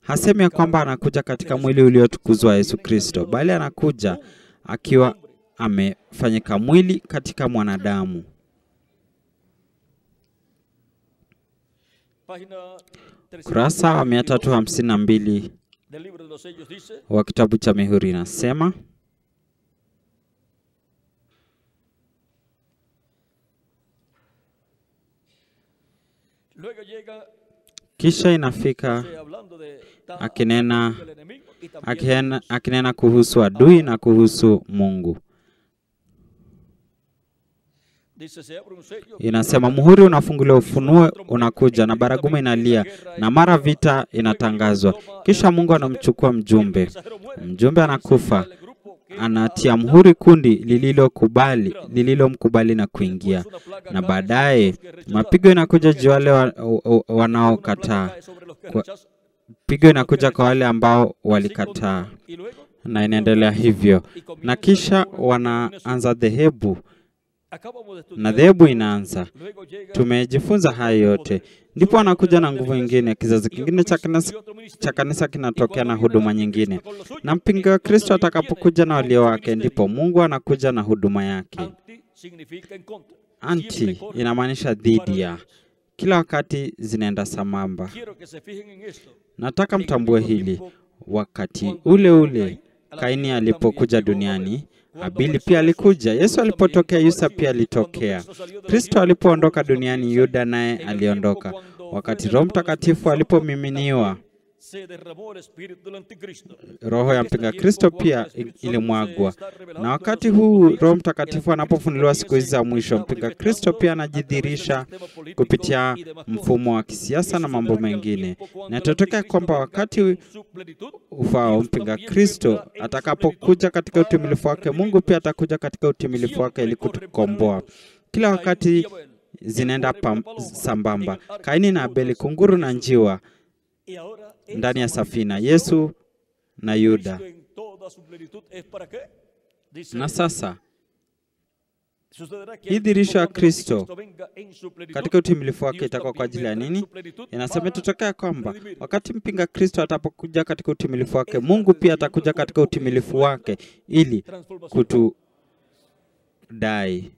Hasemi ya kwamba anakuja katika mwili uliotukuzwa Yesu Kristo, bali anakuja akiwa amefanyika mwili katika mwanadamu. Kurasa wa 352 wa kitabu cha Mihuri nasema, kisha inafika akinena kuhusu adui na kuhusu Mungu. Inasema, muhuri unafunguliwa, ufunuo unakuja, na baragumu inalia, na mara vita inatangazwa. Kisha Mungu anamchukua mjumbe. Mjumbe anakufa, anatia muhuri kundi lililomkubali na kuingia. Na baadaye mapigo inakuja juu wale wanaokataa. Pigo inakuja kwa wale ambao walikataa. Na inaendelea hivyo. Na kisha wanaanza dhehebu. Na dhehebu inaanza. Tumejifunza haya yote. Ndipo anakuja na nguvu nyingine, kizazi kingine cha kanisa kinatokea na huduma nyingine. Na mpinga wa Kristo atakapokuja na walio wake, ndipo Mungu anakuja na huduma yake. Anti inamaanisha dhidi ya. Kila wakati zinaenda sambamba. Nataka mtambue hili. Wakati ule ule Kaini alipokuja duniani, Abili pia alikuja. Yesu alipotokea, Yusa pia alitokea. Kristo alipoondoka duniani, Yuda naye aliondoka. Wakati Roho Mtakatifu alipomiminiwa, roho ya mpinga Kristo pia ilimwagwa. Na wakati huu Roho Mtakatifu anapofunuliwa siku hizi za mwisho, mpinga Kristo pia anajidhihirisha kupitia mfumo wa kisiasa na mambo mengine. Na itatokea kwamba wakati ufao mpinga Kristo atakapokuja katika utimilifu wake, Mungu pia atakuja katika utimilifu wake ili kutukomboa. Kila wakati zinaenda sambamba. Kaini na Abeli, kunguru na njiwa ndani ya safina, Yesu na Yuda. Na sasa hii dhihirisho ya Kristo katika utimilifu wake itakuwa kwa ajili ya nini? Inasema tutokea kwamba wakati mpinga Kristo atapokuja katika utimilifu wake, Mungu pia atakuja katika utimilifu wake ili kudai.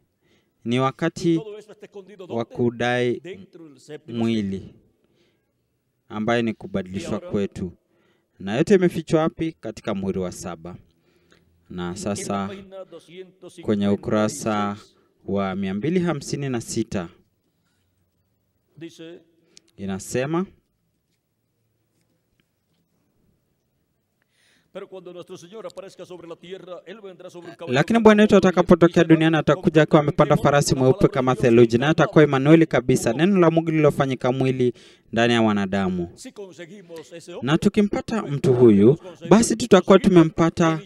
Ni wakati Todo esto está escondido wa ¿dónde? kudai Dentro del séptimo mwili ambaye ni kubadilishwa kwetu. Na yote imefichwa wapi? Katika muhuri wa 7. Na En la sasa página 256, kwenye ukurasa wa 256 dice, inasema, pero cuando nuestro Señor aparezca sobre la tierra, él vendrá sobre un caballo lakini blanco Bwana wetu como la atakapotokea nieve, duniani atakuja akiwa amepanda farasi mweupe kama theluji, na atakuwa Emanueli kabisa, neno la Mungu lililofanyika mwili ndani ya wanadamu. Si conseguimos ese hombre, Na tukimpata mtu huyu, basi tutakuwa tumempata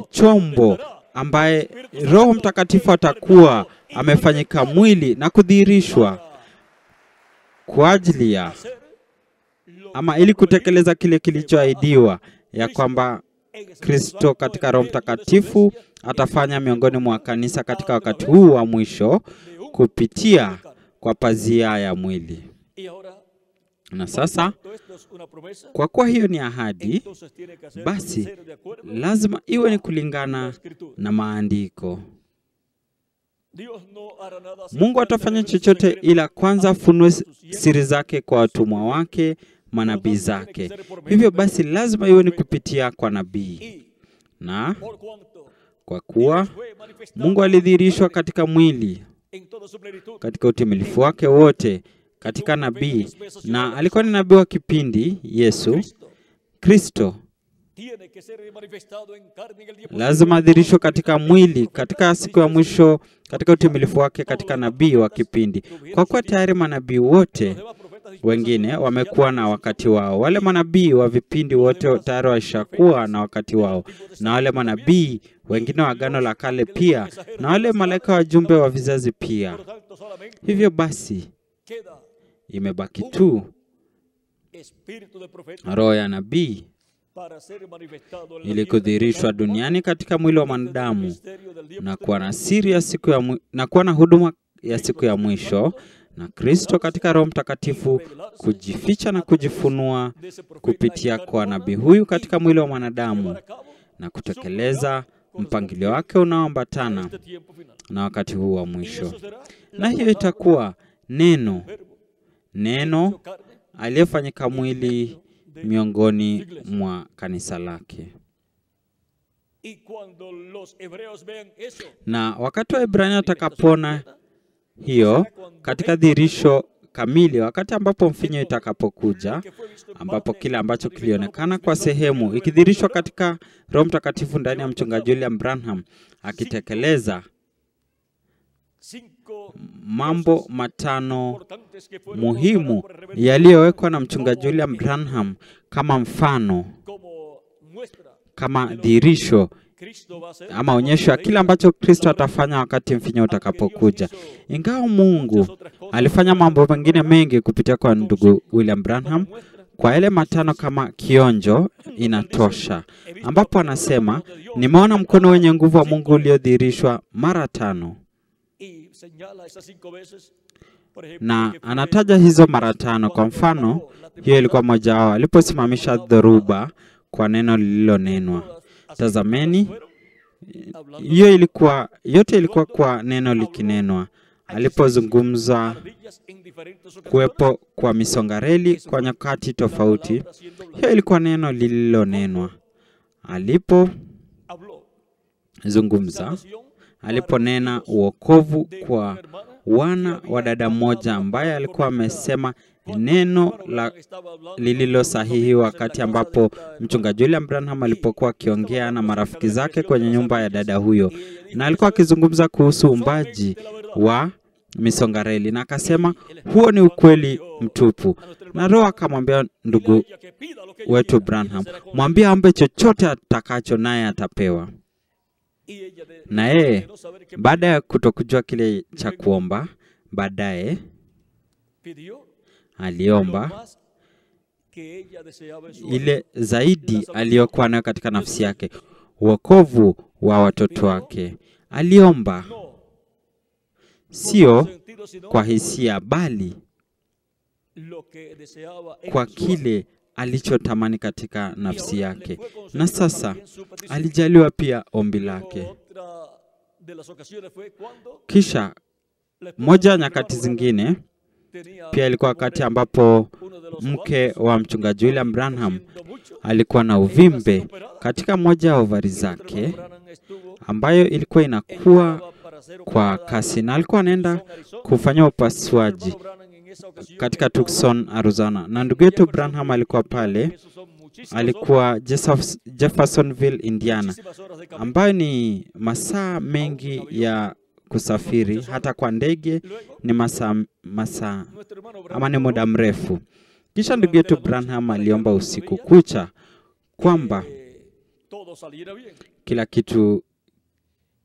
chombo ambaye Roho Mtakatifu atakuwa amefanyika mwili na kudhihirishwa kwa ajili ya hacer lo ama ili kutekeleza kile kilichoahidiwa ya kwamba Kristo katika Roho Mtakatifu atafanya miongoni mwa kanisa katika wakati huu wa mwisho kupitia kwa pazia ya mwili. y ahora, Na sasa todo esto es una promesa, kwa kuwa hiyo ni ahadi, entonces tiene que hacer basi ser de acuerdo lazima iwe ni a la kulingana Escritura. na maandiko. Dios no hará nada sin Mungu antes atafanya revelar sus chochote secretos ila kwanza afunue sus siervos. siri zake kwa watumwa wake, manabii zake. Hivyo basi lazima iwe ni kupitia kwa nabii. Y Na por cuanto kwa kuwa Dios fue manifestado Mungu alidhihirishwa katika mwili, en toda su plenitud, katika utimilifu wake wote, katika nabii, na alikuwa ni nabii wa kipindi Yesu Kristo, tiene que ser manifestado en carne en el día lazima adhirishwe katika mwili katika siku ya mwisho, katika utimilifu wake katika nabii wa kipindi. Kwa kuwa tayari manabii wote Los demás profetas wengine wamekuwa na wakati wao, wale manabii wa vipindi wote tayari washakuwa na wakati wao, na wale manabii wengine wa Agano la Kale pia, na wale malaika wajumbe wa vizazi pia. por tanto solamente Hivyo basi queda imebaki tu espíritu de profeta roho ya nabii para ser manifestado en la ili tierra, kudhihirishwa duniani katika mwili wa el mwanadamu misterio del día na kuwa na siri ya siku ya na kuwa na huduma ya siku ya mwisho, na Kristo katika Roho Mtakatifu kujificha na kujifunua de ese profeta kupitia en carne kwa humana, nabii huyu katika mwili wa llevar mwanadamu a cabo na kutekeleza mpangilio wake unaoambatana este tiempo final. na wakati huu wa Y mwisho. eso será Na hiyo itakuwa neno verbo hecho carne aliyefanyika mwili miongoni mwa kanisa lake. y cuando los hebreos vean eso, Na wakati wa Ibrania atakapoona hiyo katika dhihirisho kamili, wakati ambapo mfinyo itakapokuja, que fue visto en ambapo parte, kile ambacho kilionekana kwa sehemu ikidhihirishwa katika Roho Mtakatifu ndani ya mchungaji William Branham akitekeleza 5 mambo matano importantes que fueron muhimu consagrados por el reverendo yaliyowekwa na mchungaji William Branham kama mfano, como muestra kama dhihirisho Cristo va a ser ama onyesho ya kile ambacho Kristo atafanya wakati mfinyo utakapokuja. Ingawa Mungu alifanya mambo mengine mengi kupitia kwa ndugu William Branham, kwa yale matano kama kionjo inatosha, ambapo anasema nimeona mkono wenye nguvu wa Mungu uliodhihirishwa mara 5, y señala esas 5 veces, por ejemplo, na que fue anataja hizo mara 5. Kwa mfano, hiyo ilikuwa moja wao aliposimamisha dhoruba kwa neno lililonenwa. Tazameni, hiyo ilikuwa yote ilikuwa kwa neno likinenwa. Alipozungumza ardillas en diferentes ocasiones, kuwepo kwa misongareli kwa nyakati tofauti, hiyo ilikuwa neno lililonenwa. Alipozungumza, salvación aliponena uokovu kwa wana wa dada mmoja ambaye alikuwa amesema neno lililo sahihi wakati ambapo mchungaji William Branham alipokuwa akiongea na marafiki zake kwenye nyumba ya dada huyo, na alikuwa akizungumza kuhusu umbaji wa misongareli, na akasema huo ni ukweli mtupu. Na Roho akamwambia ndugu wetu Branham, mwambie ambe chochote atakacho naye atapewa. Na yeye baada ya kutokujua kile cha kuomba, baadaye aliomba ile zaidi aliyokuwa nayo katika nafsi yake, wokovu wa watoto wake. Aliomba sio kwa hisia, bali kwa kile alichotamani katika nafsi yake. Na sasa alijaliwa pia ombi lake. de las ocasiones fue cuando Kisha la esposa moja ya del nyakati hermano zingine Branham tenía pia ilikuwa como wakati un- ambapo uno de los mke ovarios wa mchungaji William estaba Branham creciendo mucho. alikuwa na Ella iba a ser uvimbe operada. katika moja ya ovari Y nuestro hermano zake Branham estuvo, ambayo ilikuwa ella inakuwa estaba para ser kwa operada kasi, en na alikuwa anaenda Tucson, Arizona. kufanya Y nuestro upasuaji hermano Branham en esa ocasión katika estaba Tucson, Arizona, na ndugu en yetu Jeffersonville, Branham alikuwa Indiana, pale, que esos son muchísimas alikuwa Jeffersonville, Indiana, muchísimas horas de camino. ambayo ni masaa mengi ya kusafiri, hata kwa ndege Luego, ni masaa nuestro hermano ama Branham ni muda oró mrefu. Kisha ndugu durante yetu la noche Branham para que aliomba algo usiku sucediera, kucha kwamba que todo saliera bien. kila kitu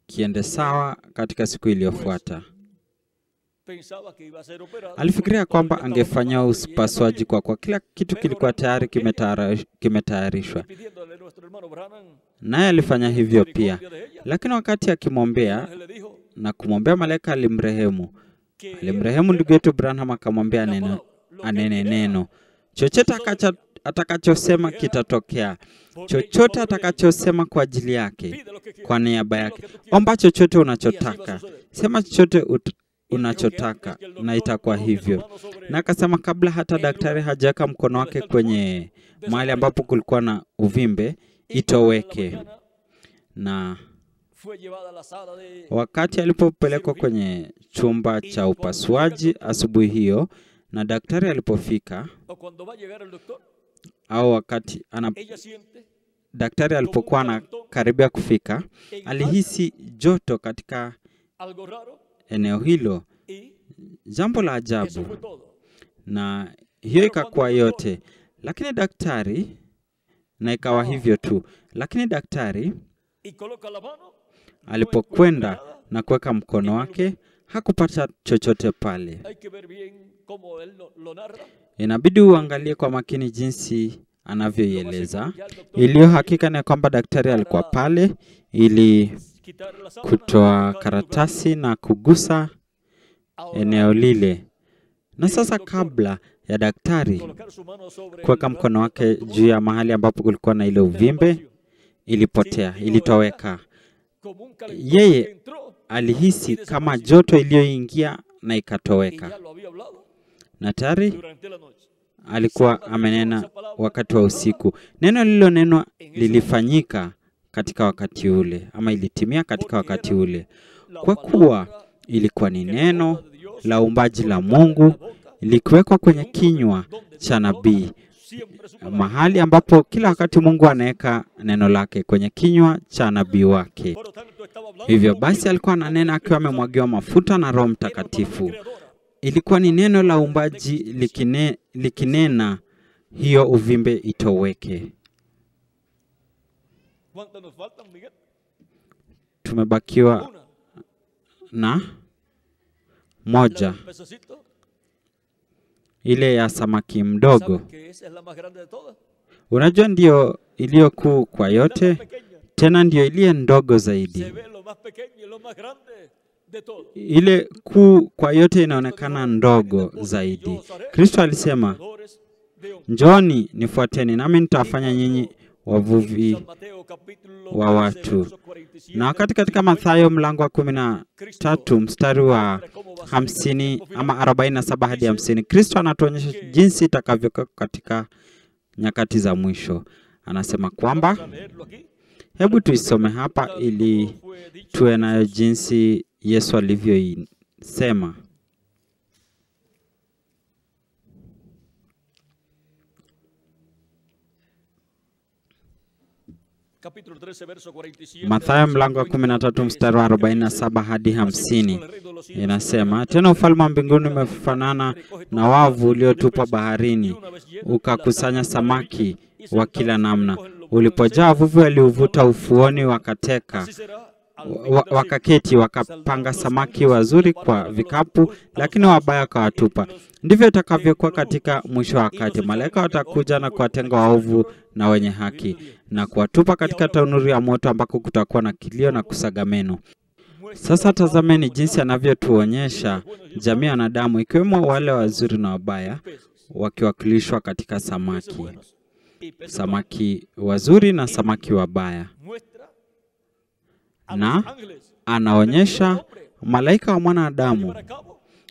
kiende sawa katika siku iliyofuata. Pensaba que iba a ser operada Alifikiria porque kwamba todo ya estaba angefanywa preparado y ella upasuaji también. kwa kila kitu kilikuwa tayari kimetayarishwa, Pidiéndole a nuestro hermano Branham naye alifanya hivyo pia. misericordia de ella. Lakini wakati El akimwombea ángel le dijo na kumwombea malaika alimrehemu. que él Alimrehemu ndugu yetu Branham akamwambia la neno, palabra, lo que anene dijera, neno. Chochote atakachosema kitatokea. Chochote atakachosema kwa ajili yake, pide lo que quieras, kwa niaba pide lo yake. que tú quieras. Omba chochote Y así va a unachotaka. suceder. Sema chochote Y dijo que unachotaka antes que el doctor na itakuwa coloque su hivyo. mano sobre Na akasema kabla hata el daktari lugar hajaweka mkono donde wake está el kwenye tumor, mahali ambapo kulikuwa na uvimbe, y cuando en la itoweke. mañana Na fue llevada a la sala de wakati alipopelekwa kwenye chumba cha upasuaji asubuhi hiyo, na daktari alipofika, o cuando va a llegar el doctor, au wakati ella siente daktari alipokuwa anakaribia kufika, alihisi joto katika algo raro eneo hilo, y jambo la eso ajabu, fue todo. na hiyo ikakuwa yote. Lakini daktari, na ikawa hivyo tu, lakini daktari Y coloca la mano, alipokwenda na kuweka mkono wake hakupata chochote pale. hay que ver bien cómo él lo narra. Inabidi uangalie kwa makini jinsi anavyoieleza. Iliyo hakika ni kwamba daktari alikuwa pale ili Quitar la sábana, kutoa tocar el lugar. karatasi na kugusa Ahora, eneo lile. Na sasa kabla ya daktari colocar su mano sobre kuweka el mkono lugar wake donde juu ya mahali ambapo kulikuwa na ile uvimbe, ilipotea, ilitoweka. como un calentón que Yeye entró alihisi kama joto iliyoingia na y ikatoweka. ya lo había hablado Na tayari durante la noche. alikuwa amenena wakati wa usiku. Neno lililonenwa lilifanyika katika wakati ule, ama ilitimia katika wakati ule, kwa kuwa ilikuwa ni neno la uumbaji la Mungu likiwekwa kwenye kinywa cha nabii, mahali ambapo kila wakati Mungu anaweka neno lake kwenye kinywa cha nabii wake. Por lo tanto, estaba hablando Hivyo como basi alikuwa ananena akiwa amemwagiwa mafuta na Roho Mtakatifu. Ilikuwa ni neno la uumbaji likinena hiyo uvimbe itoweke. ¿Cuántas nos faltan, Miguel? Tumebakiwa Una. na La moja, del pececito. ile ya samaki mdogo. ¿Sabes que esa es la más grande de todas? Unajua ndio iliyo kuu kwa Esta es la yote, más pequeña. tena ndio iliye ndogo Se zaidi. ve lo más pequeño y lo más grande de todo. Ile kuu kwa yote inaonekana ndogo zaidi. Kristo alisema, Pescadores de hombres. njoni nifuateni nami nitawafanya nyinyi wavuvi San Mateo, capítulo wa 13, watu. verso 47, Na wakati katika Mathayo mlango wa 13 mstari wa 50 ama 47 hadi 50, Kristo anatuonyesha jinsi itakavyokuwa katika nyakati za mwisho. Anasema kwamba, Vamos a leerlo aquí. hebu tuisome hapa ili Como fue dicho tuwe nayo jinsi Yesu alivyoisema. capítulo 13, verso 47. Mathayo mlango wa 13 mstari wa 47 hadi 50 inasema, tena ufalme wa mbinguni umefanana na wavu uliotupwa baharini, ukakusanya samaki wa kila namna. Ulipojaa, wavuvi waliuvuta ufuoni, wakateka wakaketi, wakapanga samaki wazuri kwa vikapu, lakini wabaya wakawatupa. Ndivyo itakavyokuwa katika mwisho wa wakati. Malaika watakuja na kuwatenga waovu na wenye haki, na kuwatupa katika tanuru ya moto, ambako kutakuwa na kilio na kusaga meno. Sasa tazameni jinsi anavyotuonyesha jamii ya wanadamu, ikiwemo wale wazuri na wabaya, wakiwakilishwa katika samaki. Samaki wazuri na samaki wabaya. na anaonyesha malaika wa mwanadamu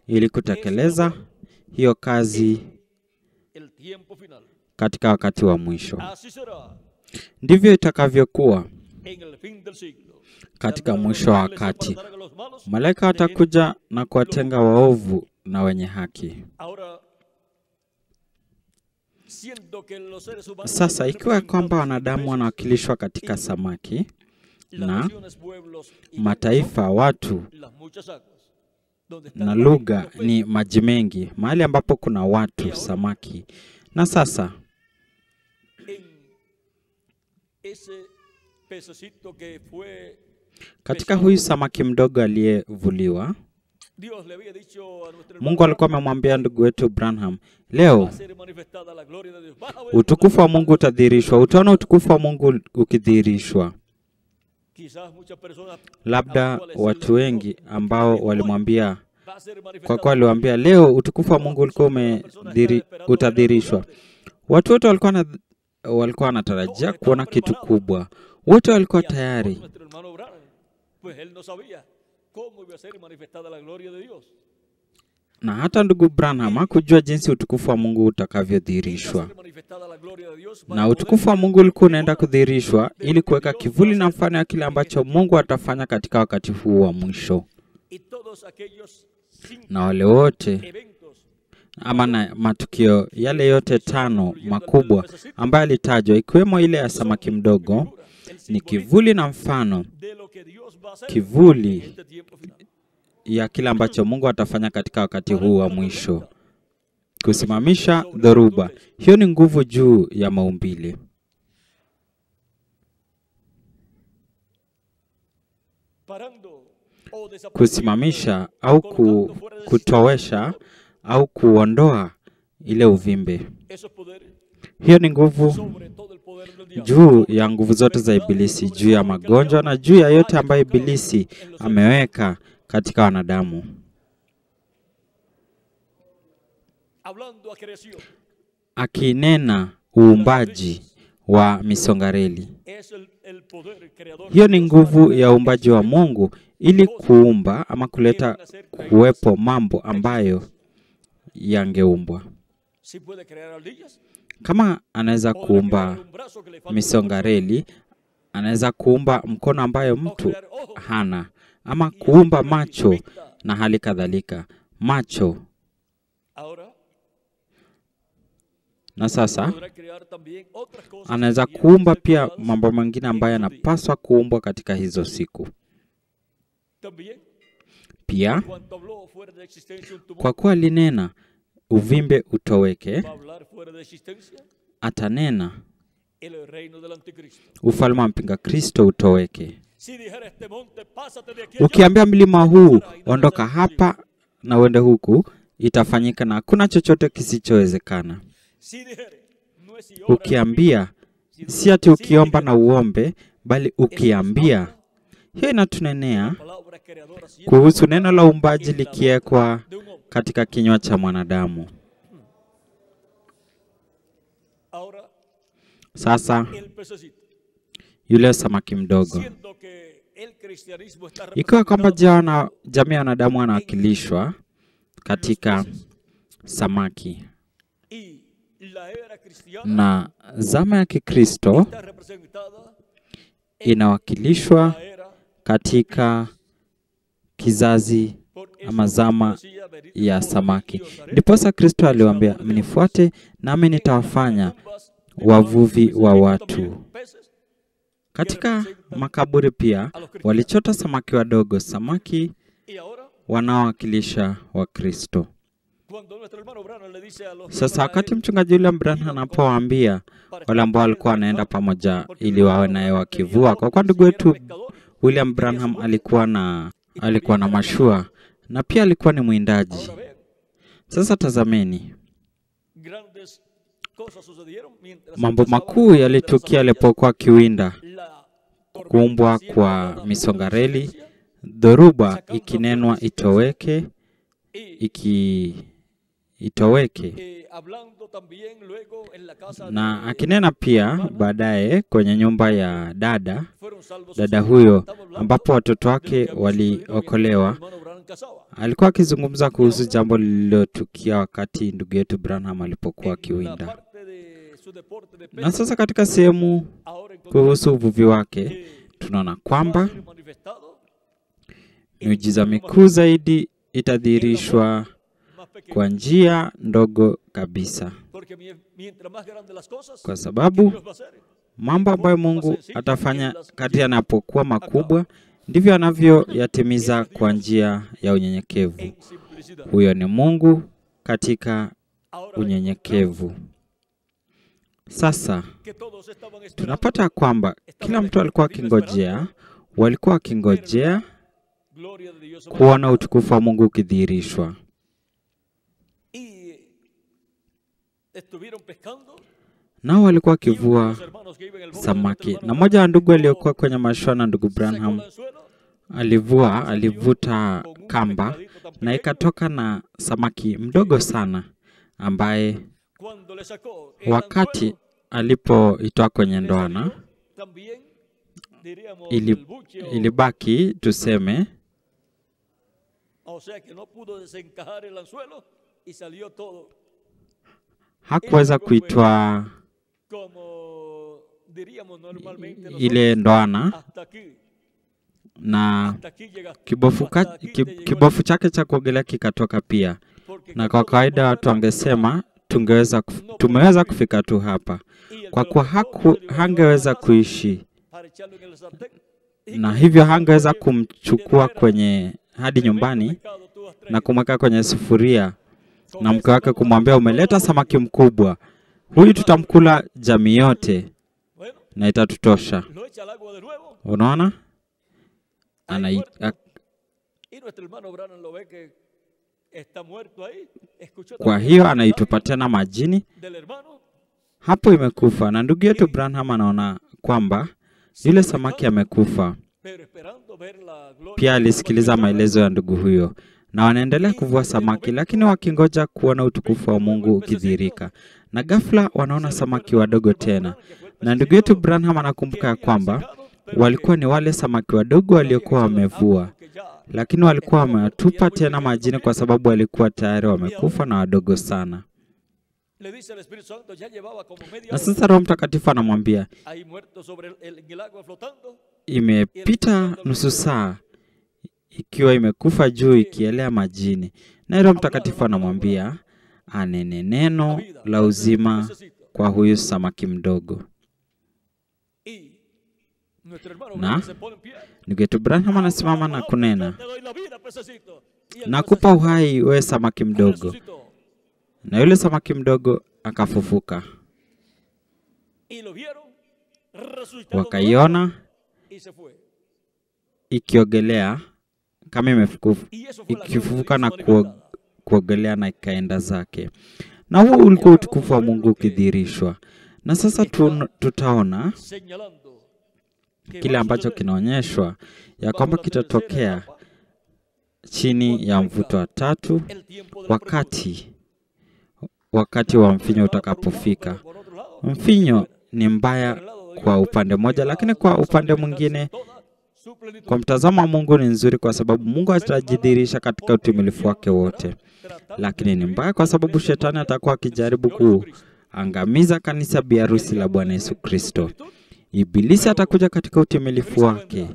ili kutekeleza hiyo kazi katika wakati wa mwisho. Ndivyo itakavyokuwa katika mwisho wa wakati. Malaika watakuja na kuwatenga waovu na wenye haki. Sasa ikiwa kwamba wanadamu wanawakilishwa katika samaki na mataifa, watu na lugha ni maji mengi, mahali ambapo kuna watu, samaki. Na sasa katika huyu samaki mdogo aliyevuliwa, Mungu alikuwa amemwambia ndugu wetu Branham, leo utukufu wa Mungu utadhihirishwa. Utaona utukufu wa Mungu ukidhihirishwa. Labda watu wengi ambao walimwambia, kwa kuwa aliwaambia leo utukufu wa Mungu ulikuwa utadhihirishwa. Watu wote walikuwa wanatarajia kuona kitu kubwa. Wote walikuwa tayari. Na hata ndugu Branham hakujua jinsi utukufu wa Mungu utakavyodhihirishwa. Na utukufu wa Mungu ulikuwa unaenda kudhihirishwa ili kuweka kivuli na mfano ya kile ambacho Mungu atafanya katika wakati huu wa mwisho. Na wale wote ama na matukio yale yote 5 makubwa ambayo alitajwa, ikiwemo ile ya samaki mdogo, ni kivuli na mfano, kivuli ya kila ambacho Mungu atafanya katika wakati huu wa mwisho. Kusimamisha dhoruba, hiyo ni nguvu juu ya maumbile. Kusimamisha au kutowesha au kuondoa ile uvimbe, hiyo ni nguvu juu ya nguvu zote za Ibilisi, juu ya magonjwa na juu ya yote ambayo Ibilisi ameweka katika wanadamu. Akinena uumbaji wa misongareli, hiyo ni nguvu ya uumbaji wa Mungu ili kuumba ama kuleta kuwepo mambo ambayo yangeumbwa. Kama anaweza kuumba misongareli, anaweza kuumba mkono ambayo mtu hana, ama kuumba macho na hali kadhalika. Macho. Na sasa anaweza kuumba pia mambo mengine ambayo yanapaswa kuumbwa katika hizo siku. Pia kwa kuwa alinena uvimbe utoweke, atanena ufalme wa mpinga Kristo utoweke. Ukiambia mlima huu ondoka hapa na uende huku, itafanyika na hakuna chochote kisichowezekana. Ukiambia, si ati ukiomba na uombe, bali ukiambia. Hiyo inatunenea kuhusu neno la uumbaji likiwekwa katika kinywa cha mwanadamu. Sasa yule samaki mdogo, ikiwa kwamba jamii ya wanadamu wanawakilishwa katika samaki, na zama ya Kikristo inawakilishwa katika kizazi ama zama ya samaki. Ndiposa Kristo aliwaambia, mnifuate nami nitawafanya wavuvi wa watu. Katika makaburi pia walichota samaki wadogo, samaki wanaowakilisha wa Kristo. Sasa wakati mchungaji William Branham anapowaambia wale ambao walikuwa wanaenda pamoja ili wawe naye wakivua, kwa ndugu wetu William Branham alikuwa na mashua na pia alikuwa ni mwindaji. Sasa tazameni, mambo makuu yalitukia alipokuwa kiwinda: kuumbwa kwa misongareli, dhoruba ikinenwa itoweke, itoweke, na akinena pia baadaye kwenye nyumba ya dada dada huyo, ambapo watoto wake waliokolewa, alikuwa akizungumza kuhusu jambo lililotukia wakati ndugu yetu Branham alipokuwa akiwinda. Na sasa katika sehemu kuhusu uvuvi wake, tunaona kwamba miujiza mikuu zaidi itadhihirishwa kwa njia ndogo kabisa, kwa sababu mambo ambayo Mungu atafanya kati yanapokuwa makubwa ndivyo anavyoyatimiza kwa njia ya unyenyekevu. Huyo ni Mungu katika unyenyekevu. Sasa tunapata kwamba kila mtu alikuwa akingojea, walikuwa wakingojea kuona utukufu wa Mungu ukidhihirishwa. Nao walikuwa wakivua samaki. Na mmoja wa ndugu aliyokuwa kwenye mashua na ndugu Branham alivuta kamba na ikatoka na samaki mdogo sana ambaye wakati alipoitoa kwenye ndoana ilibaki tuseme hakuweza kuitoa ile ndoana, na kibofu chake cha kuogelea kikatoka pia. Na kwa kawaida watu wangesema tumeweza kufika tu hapa, kwa kuwa hangeweza kuishi, na hivyo hangeweza kumchukua hadi nyumbani na kumweka kwenye sufuria na mke wake kumwambia, umeleta samaki mkubwa, huyu tutamkula jamii yote na itatutosha. Unaona? Kwa hiyo anaitupa tena majini, hapo imekufa. Na ndugu yetu Branham anaona kwamba yule samaki amekufa. Pia alisikiliza maelezo ya ndugu huyo, na wanaendelea kuvua samaki, lakini wakingoja kuona utukufu wa Mungu ukidhihirika. Na ghafla wanaona samaki wadogo tena. Na ndugu yetu Branham anakumbuka kwamba walikuwa ni wale samaki wadogo waliokuwa wamevua, lakini walikuwa wamewatupa tena majini kwa sababu walikuwa tayari wamekufa na wadogo sana. Na sasa Roho Mtakatifu anamwambia, imepita nusu saa ikiwa imekufa juu ikielea majini. Na Roho Mtakatifu anamwambia anene neno la uzima kwa huyu samaki mdogo. Na ndugu yetu Branham anasimama na kunena, nakupa uhai wewe samaki mdogo. Na yule samaki mdogo akafufuka. Wakaiona ikiogelea kama ikifufuka na kuogelea na ikaenda zake. Na huo ulikuwa utukufu wa Mungu ukidhihirishwa. Na sasa tutaona kile ambacho kinaonyeshwa ya kwamba kitatokea chini ya mvuto wa tatu wakati wa mfinyo utakapofika. Mfinyo ni mbaya kwa upande mmoja, lakini kwa upande mwingine, kwa mtazamo wa Mungu ni nzuri, kwa sababu Mungu atajidhihirisha katika utimilifu wake wote. Lakini ni mbaya kwa sababu shetani atakuwa akijaribu kuangamiza kanisa biharusi la Bwana Yesu Kristo. Ibilisi atakuja katika utimilifu wake,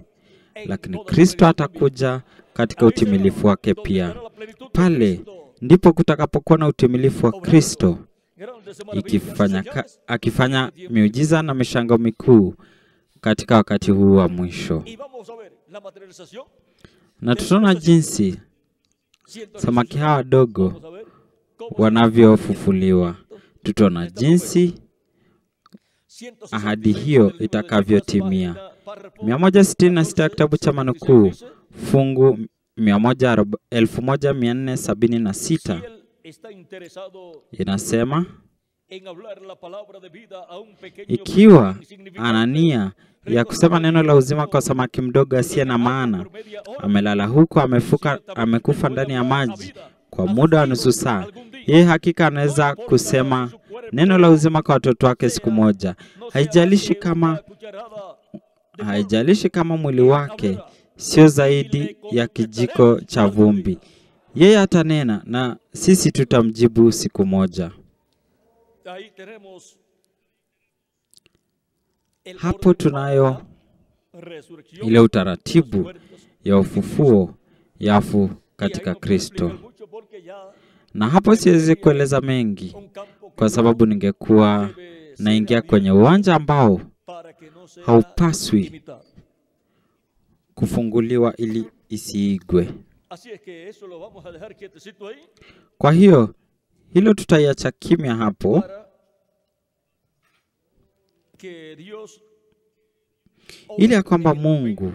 lakini Kristo atakuja katika utimilifu wake pia. Pale ndipo kutakapokuwa na utimilifu wa Kristo akifanya miujiza na mishangao mikuu katika wakati huu wa mwisho. Na tutaona jinsi samaki hawa wadogo wanavyofufuliwa. Tutaona jinsi ahadi hiyo itakavyotimia. 166 ya kitabu cha Manukuu, fungu 1476 inasema, ikiwa ana nia ya kusema neno la uzima kwa samaki mdogo asiye na maana, amelala huko amekufa ndani ya maji kwa muda wa nusu saa, yeye hakika anaweza kusema neno la uzima kwa watoto wake siku moja. Haijalishi kama haijalishi kama mwili wake sio zaidi ya kijiko cha vumbi. Yeye atanena na sisi tutamjibu siku moja. Hapo tunayo ile utaratibu ya ufufuo ya wafu katika Kristo. Na hapo siwezi kueleza mengi kwa sababu ningekuwa naingia kwenye uwanja ambao haupaswi kufunguliwa ili isiigwe. Kwa hiyo hilo tutaiacha kimya hapo, ili ya kwamba Mungu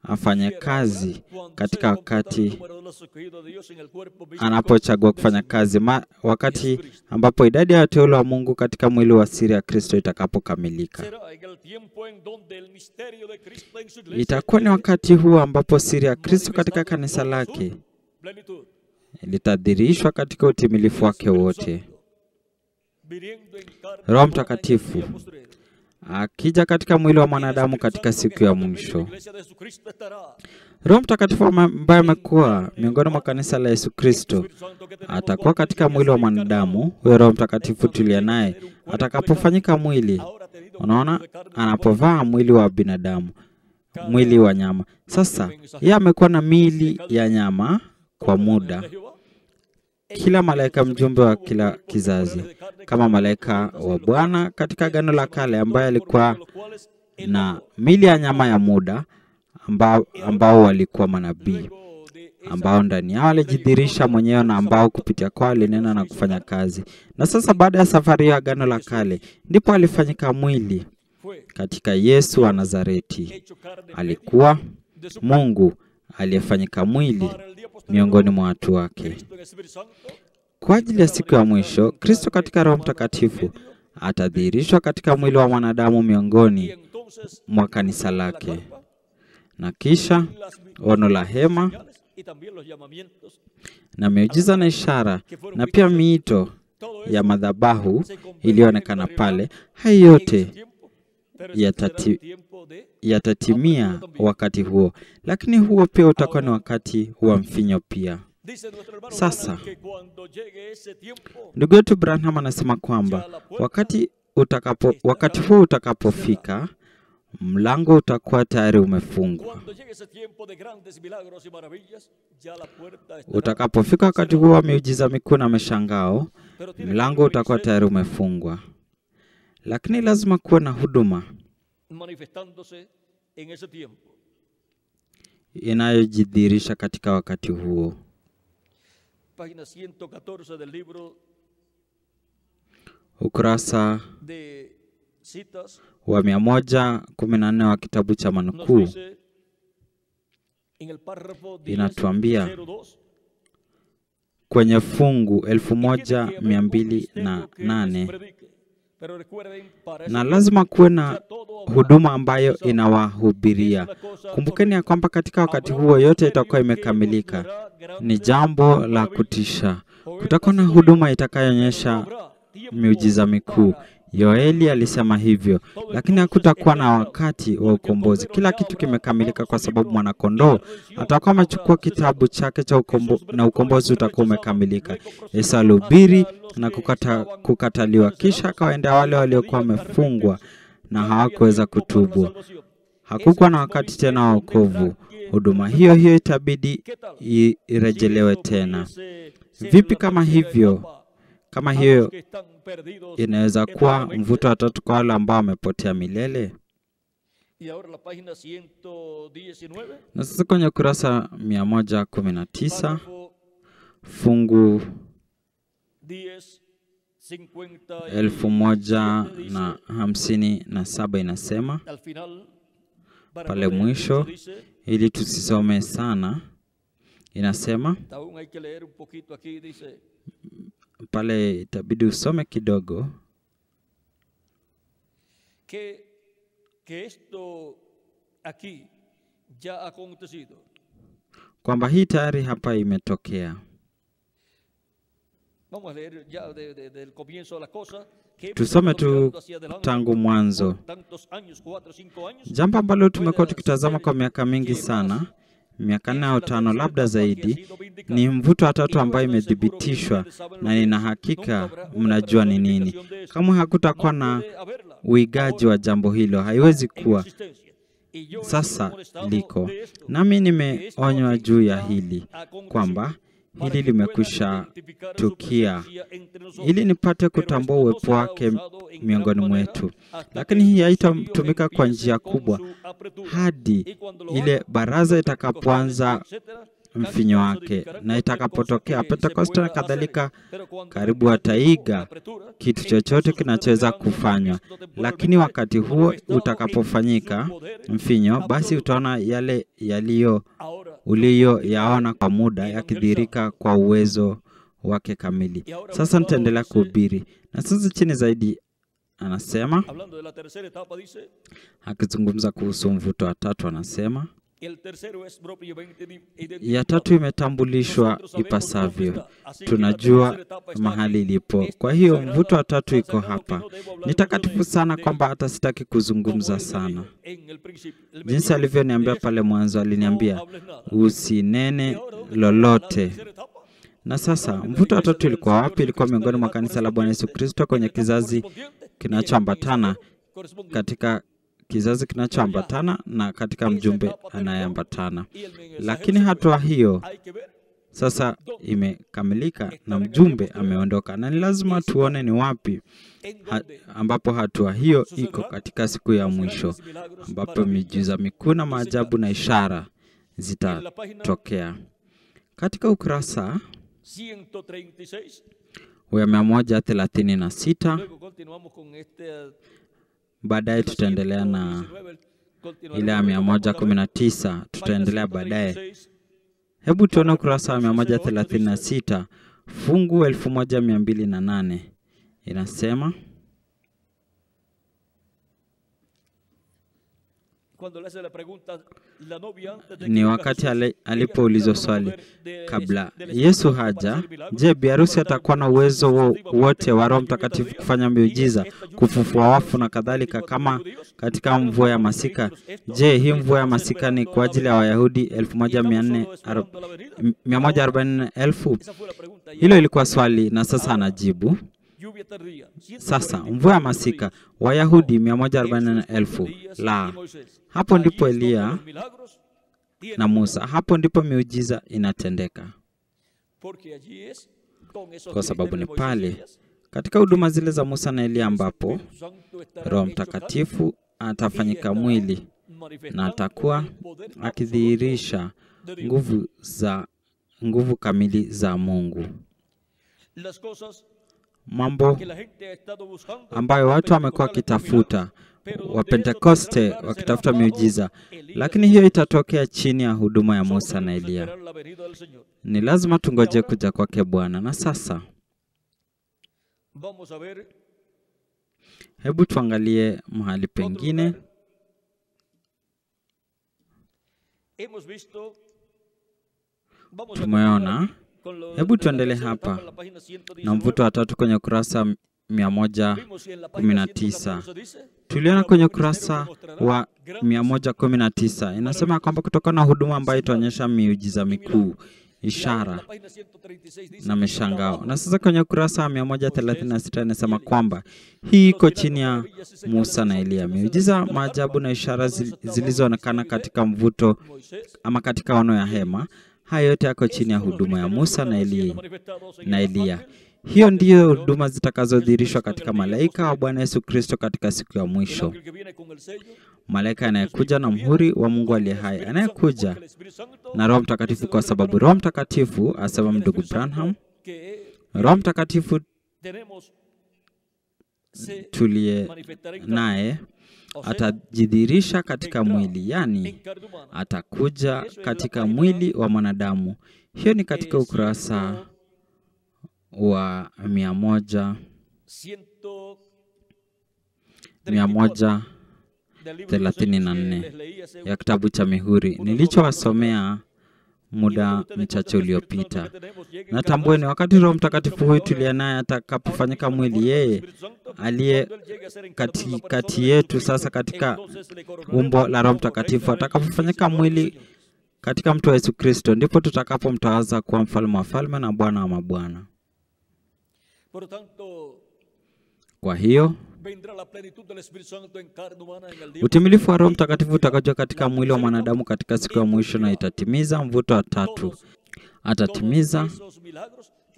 afanye kazi katika wakati anapochagua kufanya kazi, wakati ambapo idadi ya wateule wa Mungu katika mwili wa siri ya Kristo itakapokamilika. Itakuwa ni wakati huu ambapo siri ya Kristo katika kanisa lake litadhihirishwa katika utimilifu wake wote. Roho Mtakatifu akija katika mwili wa mwanadamu katika siku ya mwisho. Roho Mtakatifu ambaye amekuwa miongoni mwa kanisa la Yesu Kristo atakuwa katika mwili wa mwanadamu. Huyo Roho Mtakatifu tuliye naye atakapofanyika mwili, unaona, anapovaa mwili wa binadamu, mwili wa nyama. Sasa yeye amekuwa na miili ya nyama kwa muda. Kila malaika mjumbe wa kila kizazi, kama malaika wa Bwana katika Agano la Kale, ambaye alikuwa na miili ya nyama ya muda, ambao walikuwa manabii, ambao ndani yao alijidhihirisha mwenyewe na ambao kupitia kwao alinena na kufanya kazi. Na sasa baada ya safari ya Agano la Kale ndipo alifanyika mwili katika Yesu wa Nazareti. Alikuwa Mungu aliyefanyika mwili miongoni mwa watu wake. Kwa ajili ya siku ya mwisho, Kristo katika Roho Mtakatifu atadhihirishwa katika mwili wa mwanadamu miongoni mwa kanisa lake. Na kisha ono la hema na miujiza na ishara na pia miito ya madhabahu iliyoonekana pale, hayo yote yatatimia wakati huo. Lakini huo pia utakuwa ni wakati wa mfinyo pia. Sasa ndugu yetu Branham anasema kwamba wakati huo utakapofika, mlango utakuwa tayari umefungwa. Utakapofika wakati huo wa miujiza mikuu na mishangao, mlango utakuwa tayari umefungwa. Lakini lazima kuwe na huduma inayojidhihirisha katika wakati huo. Ukurasa wa 114 wa kitabu cha manukuu inatuambia kwenye fungu 1208, na lazima kuwe na huduma ambayo inawahubiria. Kumbukeni ya kwamba katika wakati huo yote itakuwa imekamilika. Ni jambo la kutisha. Kutakuwa na huduma itakayoonyesha miujiza mikuu. Yoeli alisema hivyo, lakini hakutakuwa na wakati wa ukombozi. Kila kitu kimekamilika kwa sababu mwanakondoo atakuwa amechukua kitabu chake cha na ukombozi utakuwa umekamilika. Yesu alihubiri na kukataliwa, kisha akawaendea wale waliokuwa wamefungwa na hawakuweza kutubu. Hakukuwa na wakati tena wa wokovu. Huduma hiyo itabidi irejelewe tena. Vipi kama hivyo? Kama hiyo inaweza kuwa mvuto wa tatu kwa wale ambao wamepotea milele. Na sasa kwenye ukurasa 119 fungu 1157 inasema pale mwisho, ili tusisome sana, inasema pale itabidi usome kidogo. Que esto aquí ya ha acontecido. Kwamba hii tayari hapa imetokea. Vamos a leer ya del comienzo de la cosa. Tusome tu tangu mwanzo. Jambo ambalo tumekuwa tukitazama kwa miaka mingi sana, miaka 4 au 5 labda zaidi, ni mvuto wa tatu ambayo imethibitishwa na nina hakika mnajua ni nini. Kama hakutakuwa na uigaji wa jambo hilo, haiwezi kuwa. Sasa liko. Nami nimeonywa juu ya hili, kwamba hili limekwisha tukia, ili nipate kutambua uwepo wake miongoni mwetu. Lakini hii haitatumika kwa njia kubwa hadi ile baraza itakapoanza mfinyo wake, na itakapotokea Pentekoste na kadhalika, karibu wataiga kitu chochote kinachoweza kufanywa. Lakini wakati huo utakapofanyika mfinyo, basi utaona yale uliyoyaona kwa muda yakidhihirika kwa uwezo wake kamili. Sasa nitaendelea kuhubiri. Na sasa chini zaidi anasema, akizungumza kuhusu mvuto wa tatu, anasema ya tatu imetambulishwa ipasavyo. Tunajua mahali ilipo. Kwa hiyo mvuto wa tatu iko hapa. Ni takatifu sana kwamba hata sitaki kuzungumza sana. Jinsi alivyoniambia pale mwanzo, aliniambia usinene lolote. Na sasa mvuto wa tatu ilikuwa wapi? Ilikuwa miongoni mwa kanisa la Bwana Yesu Kristo, kwenye kizazi kinachoambatana, katika kizazi kinachoambatana na katika mjumbe anayeambatana. Lakini hatua hiyo sasa imekamilika na mjumbe ameondoka, na ni lazima tuone ni wapi ambapo hatua hiyo iko katika siku ya mwisho, ambapo miujiza mikuu na maajabu na ishara zitatokea. Katika ukurasa wa 136 baadaye tutaendelea na ile ya 119, tutaendelea baadaye. Hebu tuone ukurasa wa 136 fungu 1208. Inasema, ni wakati alipoulizwa swali kabla Yesu haja, je, biharusi atakuwa na uwezo wote wa Roho Mtakatifu kufanya miujiza, kufufua wafu na kadhalika kama katika mvua ya masika? Je, hii mvua ya masika ni kwa ajili ya Wayahudi 140,000? Hilo ilikuwa swali, na sasa anajibu. Sasa mvua ya masika, Wayahudi 140,000. La, hapo ndipo Elia na Musa, hapo ndipo miujiza inatendeka. Kwa sababu ni pale katika huduma zile za Musa na Elia ambapo Roho Mtakatifu atafanyika mwili na atakuwa akidhihirisha nguvu kamili za Mungu. Mambo ambayo watu wamekuwa wakitafuta, wa Pentekoste wakitafuta miujiza, lakini hiyo itatokea chini ya huduma ya Musa na Elia. Ni lazima tungoje kuja kwake Bwana. Na sasa hebu tuangalie mahali pengine. Tumeona. Hebu tuendelee hapa na mvuto wa tatu kwenye ukurasa 119. Tuliona kwenye ukurasa wa 119 inasema kwamba kutokana na huduma ambayo itaonyesha miujiza mikuu, ishara na mishangao. Na sasa kwenye ukurasa wa 136 inasema kwamba hii iko chini ya Musa na Elia. Miujiza, maajabu na ishara zilizoonekana katika mvuto ama katika ono ya hema, haya yote yako chini ya huduma ya Musa na Elia. Hiyo ndiyo huduma zitakazodhihirishwa katika malaika wa Bwana Yesu Kristo katika siku ya mwisho. Malaika anayekuja na mhuri wa Mungu aliye hai, anayekuja na Roho Mtakatifu, kwa sababu Roho Mtakatifu, asema ndugu Branham, Roho Mtakatifu tuliye naye atajidhihirisha katika mwili, yani atakuja katika mwili wa mwanadamu. Hiyo ni katika ukurasa wa 134 ya kitabu cha Mihuri. Nilichowasomea muda mchache uliopita. Na tambueni, wakati Roho Mtakatifu huyu tuliye naye atakapofanyika mwili, yeye aliye kati yetu sasa katika umbo la Roho Mtakatifu atakapofanyika mwili katika mtu wa Yesu Kristo, ndipo tutakapomtawaza kuwa mfalme wa falme na Bwana wa mabwana. Kwa hiyo utimilifu wa Roho Mtakatifu utakajwa katika mwili wa mwanadamu katika siku ya mwisho, na itatimiza mvuto wa tatu. Atatimiza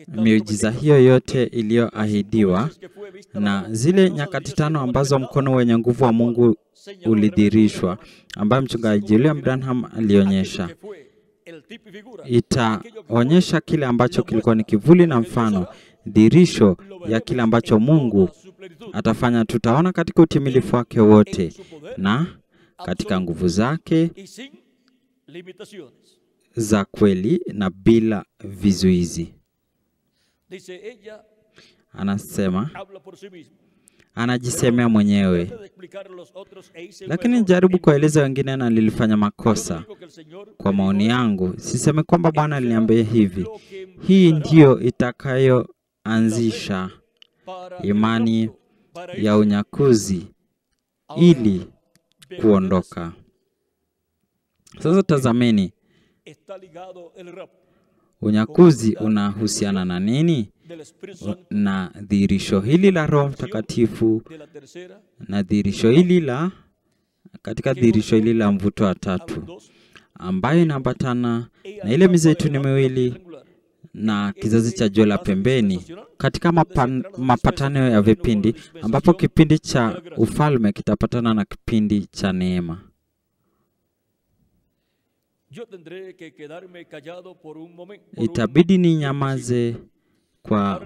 miujiza hiyo yote iliyoahidiwa na zile nyakati tano ambazo mkono wenye nguvu wa Mungu ulidhihirishwa, ambaye mchungaji William Branham alionyesha. Itaonyesha kile ambacho kilikuwa ni kivuli na mfano, dhihirisho ya kile ambacho Mungu atafanya. Tutaona katika utimilifu wake wote na katika nguvu zake za kweli na bila vizuizi. Anasema, anajisemea mwenyewe, lakini jaribu kueleza wengine na nilifanya makosa. Kwa maoni yangu, siseme kwamba Bwana aliniambia hivi. Hii ndiyo itakayoanzisha imani ya unyakuzi ili kuondoka. Sasa tazameni, unyakuzi unahusiana na nini? Na dhihirisho hili la Roho Mtakatifu na dhihirisho hili la katika dhihirisho hili la mvuto wa tatu, ambayo inaambatana na ile mizeituni miwili na kizazi cha jua la pembeni katika mapatano ya vipindi, ambapo kipindi cha ufalme kitapatana na kipindi cha neema. Itabidi ni nyamaze kwa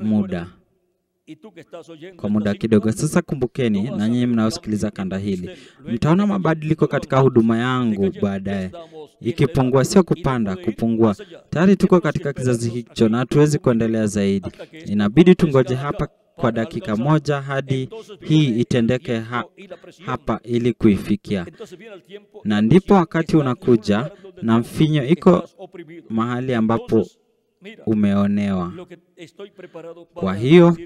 muda kidogo. Sasa kumbukeni, na nyinyi mnaosikiliza kanda hili, mtaona mabadiliko katika huduma yangu baadaye, ikipungua, sio kupanda, kupungua. Tayari tuko katika kizazi hicho na hatuwezi kuendelea zaidi. Inabidi tungoje hapa kwa dakika moja hadi hii itendeke hapa ili kuifikia. Na ndipo wakati unakuja na mfinyo iko mahali ambapo umeonewa. Kwa hiyo,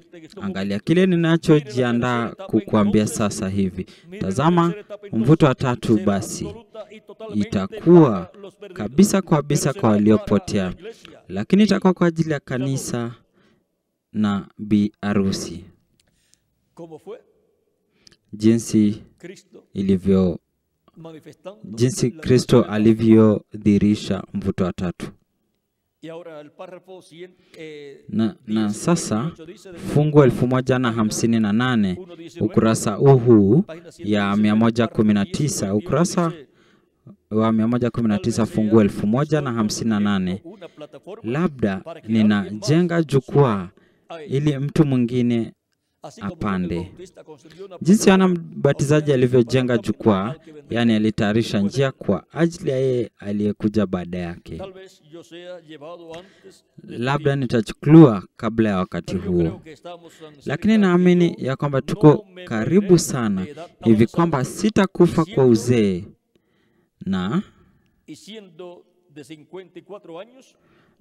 angalia kile ninachojiandaa kukuambia sasa hivi. Tazama, mvuto wa tatu basi itakuwa kabisa kwa waliopotea, lakini itakuwa kwa ajili ya kanisa na bi arusi. Jinsi Kristo alivyodhihirisha mvuto wa tatu. Na sasa fungu 1058 ukurasa huu ya 119, ukurasa wa 119 fungu 1058, labda ninajenga jukwaa ili mtu mwingine apande. Jinsi Yohana Mbatizaji alivyojenga jukwaa, yani alitayarisha njia kwa ajili ya yeye aliyekuja baada yake. Labda nitachukuliwa kabla ya wakati huo, lakini naamini ya kwamba tuko karibu sana hivi kwamba sitakufa kwa uzee, na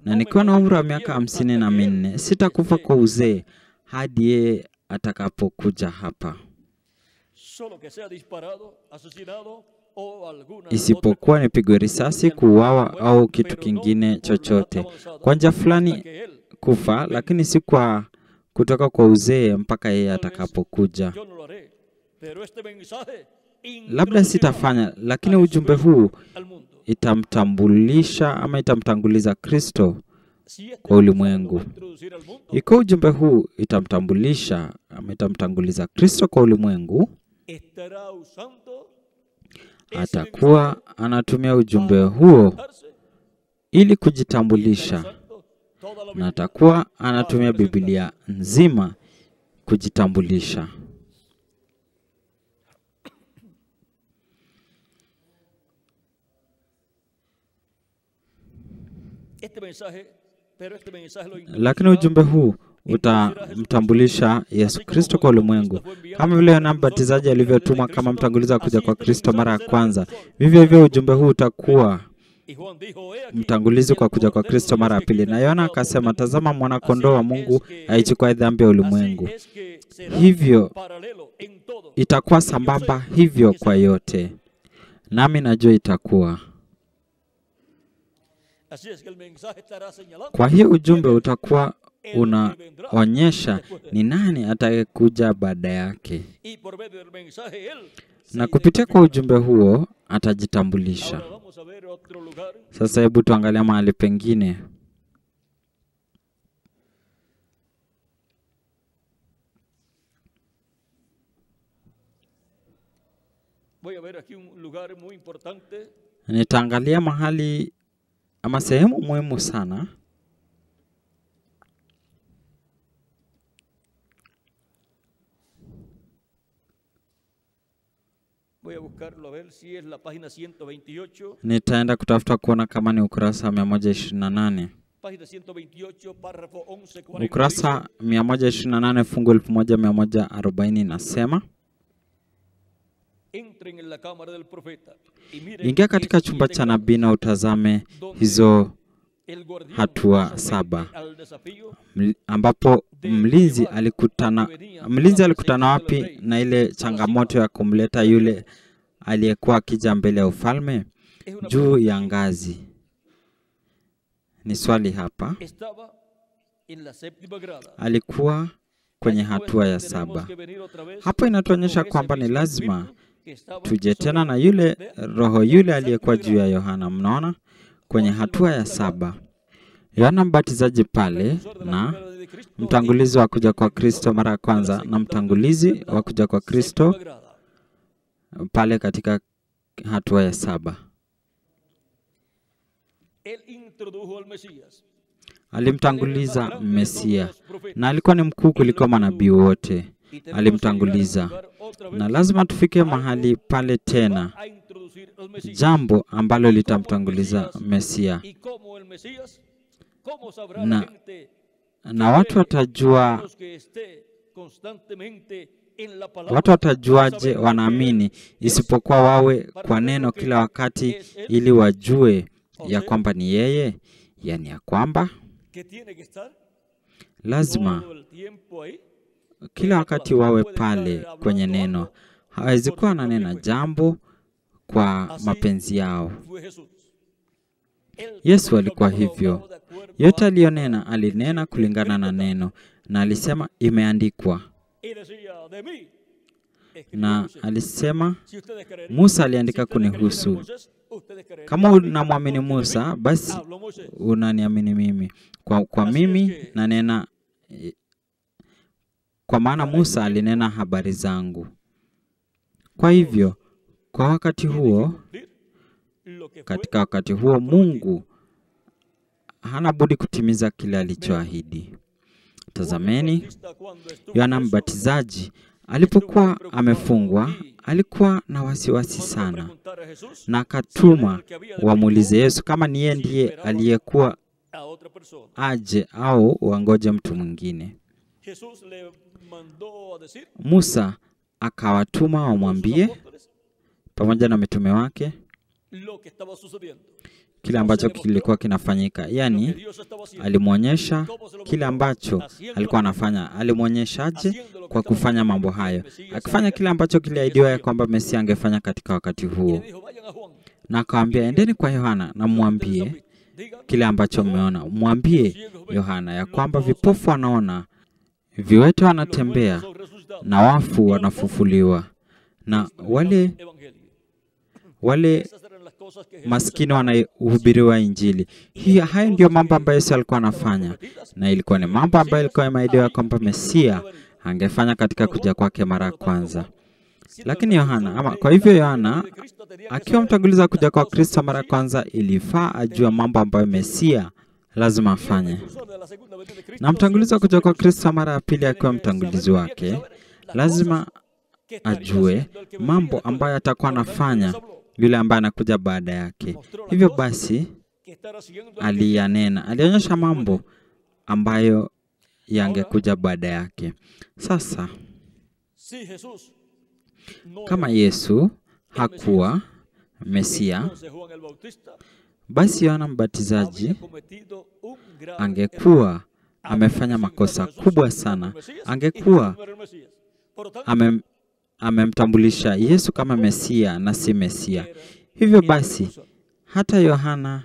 nikiwa na umri wa miaka 54 sitakufa kwa uzee hadi yeye atakapokuja hapa, isipokuwa nipigwe risasi, kuuawa au kitu kingine chochote. Kwa njia fulani kufa, lakini si kwa kutoka kwa uzee mpaka yeye atakapokuja. Labda sitafanya, lakini ujumbe huu itamtanguliza Kristo kwa ulimwengu. Iko ujumbe huu itamtanguliza Kristo kwa ulimwengu, atakuwa anatumia ujumbe huo ili kujitambulisha, na atakuwa anatumia Biblia nzima kujitambulisha. Lakini ujumbe huu utamtambulisha Yesu Kristo kwa ulimwengu. Kama vile Yohana Mbatizaji alivyotumwa kama mtangulizi wa kuja kwa Kristo mara ya kwanza, vivyo hivyo ujumbe huu utakuwa Y Juan dijo, "He aquí, mtangulizi kwa kuja kwa el Kristo Cordero mara ya de Dios pili. que Na quita Yohana el pecado akasema, del mundo. tazama mwana-kondoo wa Así Mungu es que aichukua dhambi ya ulimwengu." Así es que será Hivyo paralelo en todo. itakuwa Y yo sambamba sé hivyo que kwa será. yote, nami najua itakuwa. Así es que el mensaje estará señalando Kwa hiyo ujumbe quién es utakuwa el que vendrá unaonyesha después de él. ni nani atakayekuja baada yake, Y por medio del mensaje él se na kupitia kwa identificará. ujumbe huo atajitambulisha. Ahora vamos a ver otro lugar. Sasa hebu tuangalia mahali pengine. Voy a ver aquí un lugar muy importante. Nitaangalia mahali ama sehemu muhimu sana. Voy a buscarlo a ver si es la página 128. Nitaenda kutafuta kuona kama ni ukurasa wa 128. Página 128, párrafo 11:40. Ukurasa 128 fungu 1140 inasema, Entren en la cámara del profeta y miren ingia katika chumba cha nabii na utazame hizo el guardián hatua frente 7 al desafío ambapo mlinzi alikutana wapi na ile changamoto ya kumleta yule aliyekuwa akija mbele ya ufalme juu ya ngazi. Ni swali hapa. estaba en la séptima grada. Alikuwa kwenye hatua ya 7. Hapo inatuonyesha kwamba ni lazima tuje tena na yule roho yule aliyekuwa juu ya Yohana. Mnaona kwenye hatua ya 7 Yohana Mbatizaji pale na mtangulizi wa kuja kwa Kristo mara ya kwanza na mtangulizi wa kuja kwa Kristo pale katika hatua ya 7. Él introdujo al Mesías. Alimtanguliza Mesia na alikuwa ni mkuu kuliko manabii wote. Alimtanguliza na lazima tufike mahali pale tena, A introducir al Mesías. jambo ambalo litamtanguliza Mesia, Y como el Mesías, ¿cómo sabrá Na- la gente na watu watajua. los que esté constantemente en la palabra? Watu watajuaje wanaamini isipokuwa wawe kwa neno kila wakati, ili wajue ya kwamba ni yeye, yani ya kwamba Que tiene que estar lazima todo el tiempo ahí. kila wakati wawe pale kwenye neno. Hawezi kuwa wananena jambo kwa mapenzi yao. Fue Jesús. Él Yesu todo alikuwa lo que hivyo. hablaba de acuerdo Yote aliyonena alinena kulingana na neno, na alisema imeandikwa, y decía de mí. na Escribió Moisés. alisema Si ustedes creerían, Musa aliandika si ustedes creyeran en kunihusu. Moisés, ustedes creerían Kama en mí, unamwamini porque de Musa, mí basi habló Moisés. unaniamini mimi. Kwa mimi nanena, kwa maana Musa alinena habari zangu. Kwa hivyo, kwa wakati huo, Lo que fue katika wakati huo Mungu hana budi kutimiza kile alichoahidi. Tazameni, Bautista cuando estuvo Yohana preso, Mbatizaji alipokuwa amefungwa alikuwa na wasiwasi mandó a sana, preguntar a Jesús na akatuma wamuulize Yesu kama ni yeye ndiye aliyekuwa a otra persona. aje au wangoje mtu mwingine. Jesús le mandó a decir Musa akawatuma a sus wamwambie apóstoles pamoja na mitume wake lo que estaba sucediendo, kile ambacho kilikuwa kinafanyika. lo que Yani Dios estaba haciendo. alimwonyesha kile ambacho alikuwa anafanya. Alimwonyeshaje? Kwa kufanya mambo hayo, akifanya kile ambacho kiliahidiwa ya kwamba Mesia angefanya katika wakati Y huo. le dijo, vayan a Juan, Na akawaambia, endeni kwa Yohana na mwambie digan kile ambacho mmeona. Mwambie Yohana ya kwamba vipofu wanaona, viwete wanatembea, son resucitados. na wafu wanafufuliwa, na wale Esas eran las cosas que Jesús maskini wanahubiriwa Injili. Hayo ndio mambo ambayo Yesu alikuwa anafanya, na ilikuwa ni mambo ambayo ilikuwa imeahidiwa kwamba Mesia angefanya katika kuja kwake mara ya kwanza. Lakini Yohana, kwa hivyo Yohana akiwa mtangulizi wa kuja kwa Kristo mara ya kwanza, ilifaa ajue mambo ambayo Mesia lazima afanye. Na mtangulizi wa kuja kwa Kristo mara ya pili akiwa mtangulizi wake, lazima ajue mambo ambayo atakuwa anafanya yule ambaye anakuja baada yake. Hivyo basi alionyesha mambo ambayo yangekuja baada yake. Sasa kama Yesu hakuwa Mesia, basi Yohana Mbatizaji habría cometido un grave error. angekuwa amefanya makosa kubwa sana, angekuwa No era el Mesías. Por lo tanto, amemtambulisha Yesu kama Mesia na si Mesia. Hivyo basi hata Yohana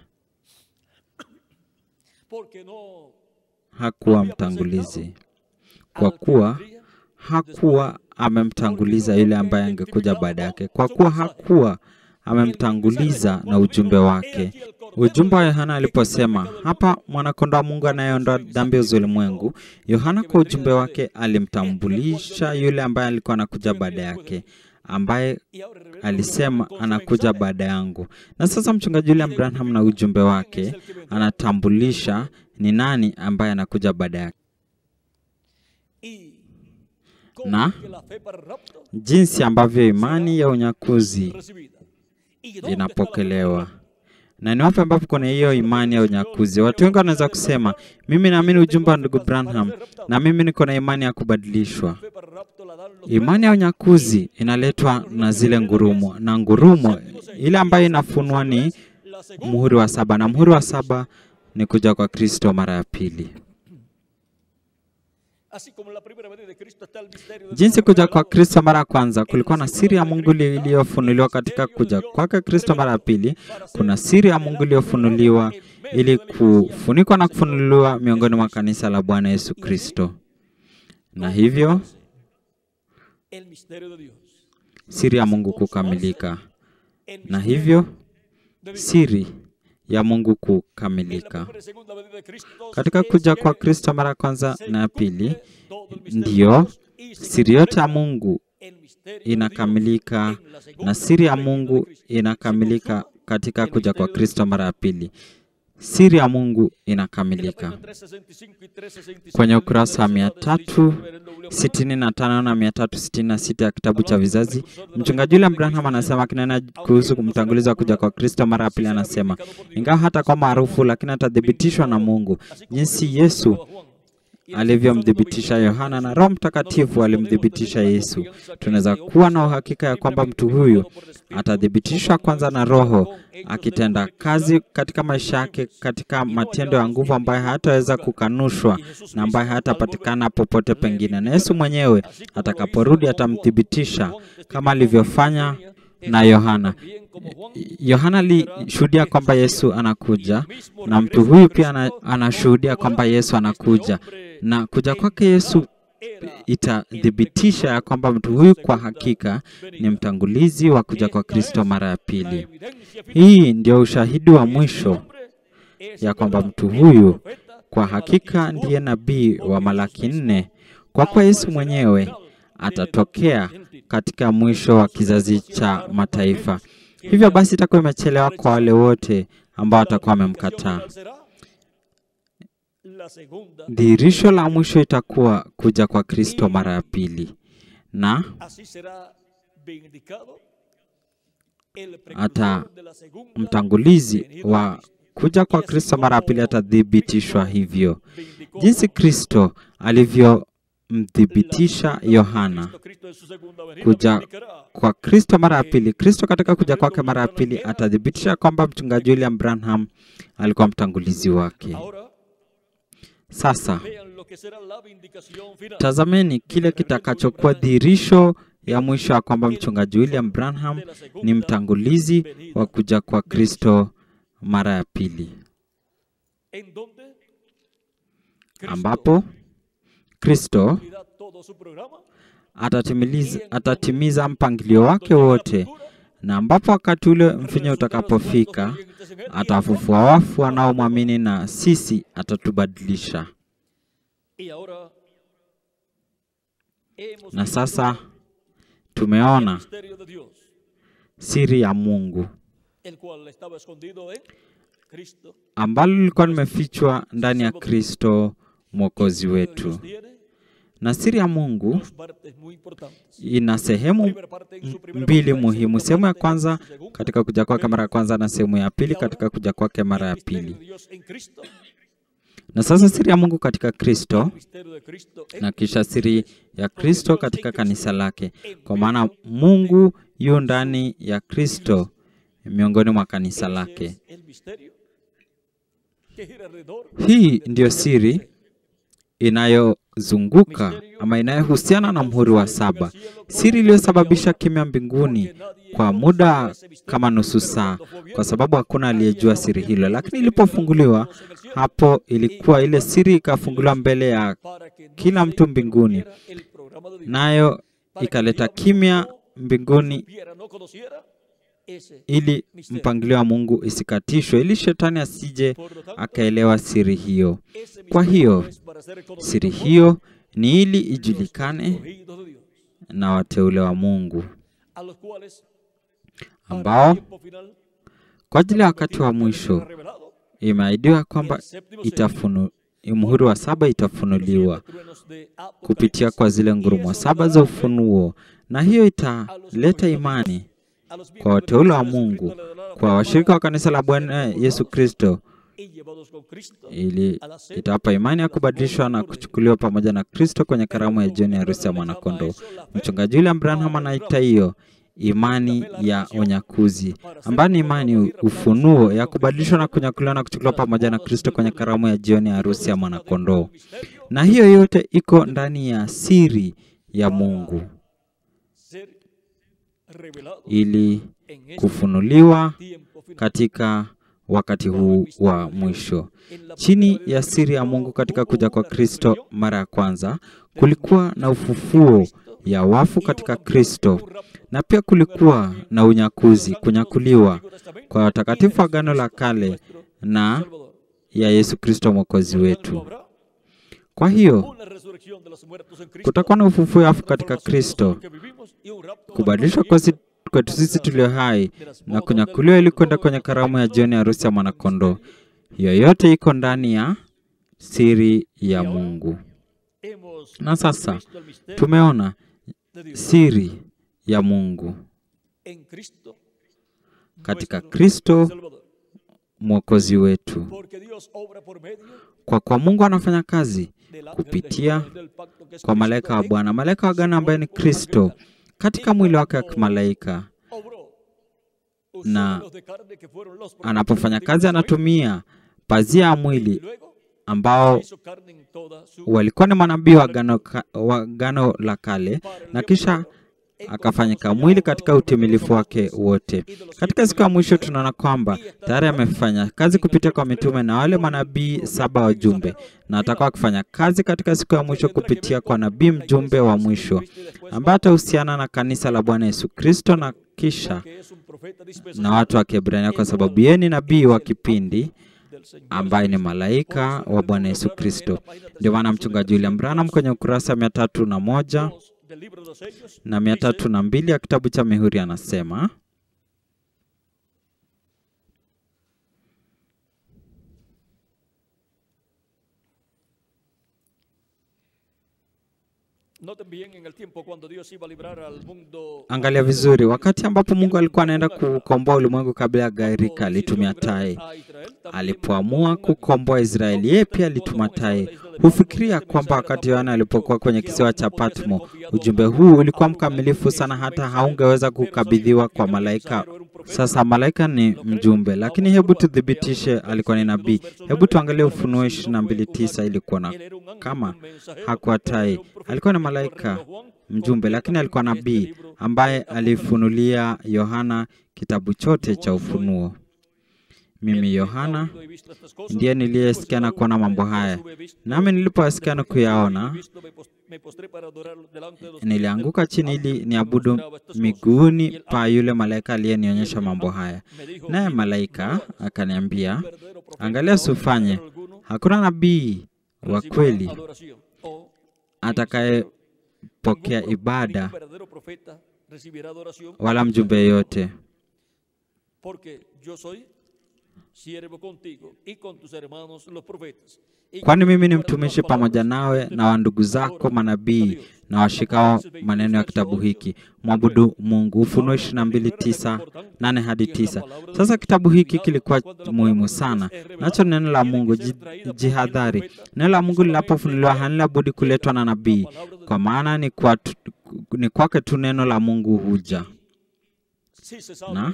porque no hakuwa mtangulizi, kwa kuwa hakuwa amemtanguliza yule ambaye angekuja baada yake, kwa kuwa hakuwa amemtanguliza na ujumbe wake. Ujumbe wa Yohana aliposema, hapa mwanakondoo wa Mungu anayeondoa dhambi za ulimwengu, Yohana kwa ujumbe wake alimtambulisha yule ambaye alikuwa anakuja baada yake, ambaye alisema anakuja baada yangu. Na sasa mchungaji William Branham na ujumbe wake anatambulisha ni nani ambaye anakuja baada yake, na jinsi ambavyo imani ya unyakuzi inapokelewa. Na ni wapi ambapo kuna hiyo imani ya unyakuzi? Watu wengi wanaweza kusema, mimi naamini ujumbe wa ndugu Branham na mimi niko na imani ya kubadilishwa. Imani ya unyakuzi inaletwa na zile ngurumo, na ngurumo ile ambayo inafunua ni muhuri wa 7, na muhuri wa 7 ni kuja kwa Kristo mara ya pili. Jinsi kuja kwa Kristo mara ya kwanza kulikuwa na siri ya Mungu iliyofunuliwa, katika kuja kwake Kristo mara ya pili kuna siri ya Mungu iliyofunuliwa ili kufunikwa na kufunuliwa miongoni mwa kanisa la Bwana Yesu Kristo. Na hivyo siri ya Mungu kukamilika. Na hivyo siri ya Mungu kukamilika. Katika kuja kwa Kristo mara ya kwanza na ya pili, ndiyo siri yote ya Mungu inakamilika, na siri ya Mungu inakamilika katika kuja kwa Kristo mara ya pili. Siri ya Mungu inakamilika. Kwenye ukurasa wa 365 na 366 ya kitabu cha vizazi, mchungaji William Branham anasema kinena kuhusu kumtanguliza wa kuja kwa Kristo mara ya pili, anasema, ingawa hata kwa maarufu lakini atathibitishwa na Mungu, jinsi Yesu alivyomthibitisha Yohana na Roho Mtakatifu alimthibitisha Yesu. Tunaweza kuwa na uhakika ya kwamba mtu huyu atathibitishwa kwanza na Roho, akitenda kazi katika maisha yake katika matendo ya nguvu ambayo hataweza kukanushwa na ambayo hatapatikana popote pengine. Na Yesu mwenyewe atakaporudi atamthibitisha kama alivyofanya na Yohana. Yohana alishuhudia kwamba Yesu anakuja, na mtu huyu pia anashuhudia kwamba Yesu anakuja, na kuja kwake Yesu itathibitisha ya kwamba mtu huyu kwa hakika ni mtangulizi wa kuja kwa Kristo mara ya pili. Hii ndio ushahidi wa mwisho ya kwamba mtu huyu kwa hakika ndiye nabii wa Malaki 4, kwa kuwa Yesu mwenyewe atatokea katika mwisho wa kizazi cha mataifa. Hivyo basi itakuwa imechelewa kwa wale wote ambao watakuwa wamemkataa. Dhihirisho la mwisho itakuwa kuja kwa Kristo mara ya pili, na hata mtangulizi wa kuja kwa Kristo mara ya pili atathibitishwa hivyo. Jinsi Kristo alivyomthibitisha Yohana kuja kwa Kristo mara ya pili, Kristo katika kuja kwake mara ya pili atathibitisha kwamba mchungaji William Branham alikuwa mtangulizi wake. Sasa tazameni kile kitakachokuwa dhihirisho ya mwisho ya kwamba mchungaji William Branham ni mtangulizi wa kuja kwa Kristo mara ya pili, ambapo Kristo atatimiza mpangilio wake wote, na ambapo wakati ule mfinyo utakapofika atafufua wafu wanaomwamini, na sisi atatubadilisha. Na sasa tumeona siri ya Mungu ambalo lilikuwa limefichwa ndani ya Kristo Mwokozi wetu. Na siri ya Mungu ina sehemu mbili muhimu. Sehemu ya kwanza katika kuja kwake mara ya kwanza, na sehemu ya pili katika kuja kwake mara ya pili. Na sasa siri ya Mungu katika Kristo, na kisha siri ya Kristo katika kanisa lake. Kwa maana Mungu yu ndani ya Kristo miongoni mwa kanisa lake. Es el misterio que gira alrededor Hii ndiyo siri inayozunguka ama inayohusiana na muhuri wa 7, siri iliyosababisha kimya mbinguni kwa muda kama nusu saa, kwa sababu hakuna aliyejua siri hilo. Lakini ilipofunguliwa hapo, ilikuwa ile siri ikafunguliwa mbele ya kila mtu mbinguni, nayo ikaleta kimya mbinguni ili mpangilio wa Mungu isikatishwe, ili shetani asije akaelewa siri hiyo. Kwa hiyo siri hiyo ni ili ijulikane na wateule wa Mungu, ambao kwa ajili ya wakati wa mwisho imeahidiwa kwamba muhuri wa 7 itafunuliwa kupitia kwa zile ngurumo 7 za ufunuo, na hiyo italeta imani kwa wateule wa Mungu, kwa washirika wa kanisa la Bwana Yesu Kristo, ili itawapa imani ya kubadilishwa na kuchukuliwa pamoja na Kristo kwenye karamu ya jioni ya harusi ya mwanakondoo. Mchungaji William Branham anaita hiyo imani ya unyakuzi, ambayo ni imani ufunuo ya kubadilishwa na kunyakuliwa na kuchukuliwa pamoja na Kristo kwenye karamu ya jioni ya harusi ya mwanakondoo. Na hiyo yote iko ndani ya siri ya Mungu, ili kufunuliwa katika wakati huu wa mwisho. Chini ya siri ya Mungu katika kuja kwa Kristo mara ya kwanza, kulikuwa na ufufuo ya wafu katika Kristo, na pia kulikuwa na unyakuzi, kunyakuliwa kwa watakatifu wa Agano la Kale na ya Yesu Kristo mwokozi wetu. Kwa hiyo kutakuwa na ufufuo wa wafu katika Kristo, kubadilishwa kwetu sisi tulio hai na kunyakuliwa ili kwenda kwenye karamu ya jioni ya harusi ya mwanakondoo. Hiyo yote iko ndani ya siri ya Mungu. Na sasa tumeona siri ya Mungu katika Kristo mwokozi wetu, kwa Mungu anafanya kazi kupitia kwa malaika wa Bwana, malaika wa agano ambaye ni Kristo, katika mwili wake wa kimalaika, na anapofanya kazi anatumia pazia ya mwili ambao walikuwa ni manabii wa agano la kale, na kisha akafanyika mwili katika utimilifu wake wote. Katika siku ya mwisho tunaona kwamba tayari amefanya kazi kupitia kwa mitume na wale manabii 7 wajumbe, na atakuwa akifanya kazi katika siku ya mwisho kupitia kwa nabii mjumbe wa mwisho ambaye atahusiana na kanisa la Bwana Yesu Kristo, na kisha na watu wa Kiebrania, kwa sababu yeye ni nabii wa kipindi ambaye ni malaika wa Bwana Yesu Kristo. Ndio maana mchungaji William Branham kwenye ukurasa 301 na 302 ya kitabu cha Mihuri anasema, angalia vizuri, wakati ambapo Mungu alikuwa anaenda kukomboa ulimwengu kabla ya gharika, alitumia tai. Alipoamua kukomboa Israeli, yeye pia alituma tai. Hufikiria kwamba wakati Yohana alipokuwa kwenye kisiwa cha Patmo, ujumbe huu ulikuwa mkamilifu sana hata haungeweza kukabidhiwa kwa malaika. Sasa malaika ni mjumbe, lakini hebu tudhibitishe alikuwa ni nabii. Hebu tuangalie Ufunuo 22:9 ili kuona kama hakuwa tai. Alikuwa ni malaika mjumbe, lakini alikuwa nabii ambaye alifunulia Yohana kitabu chote cha Ufunuo. Mimi Yohana ndiye niliyesikia na kuona mambo haya, nami nilipoyasikia na kuyaona, nilianguka chini ili niabudu miguuni pa yule malaika aliyenionyesha mambo haya. Naye malaika akaniambia, angalia, usifanye. Hakuna nabii wa kweli atakayepokea ibada wala mjumbe yeyote, kwani mimi ni mtumishi pamoja nawe na wa ndugu zako manabii na washikao maneno ya kitabu hiki. Mwabudu Mungu. Ufunuo 22:8-9. Sasa kitabu hiki kilikuwa muhimu sana, nacho neno la Mungu. Jihadhari, neno la Mungu linapofunuliwa halina budi kuletwa na nabii, kwa maana ni kwake tu neno la Mungu huja. Na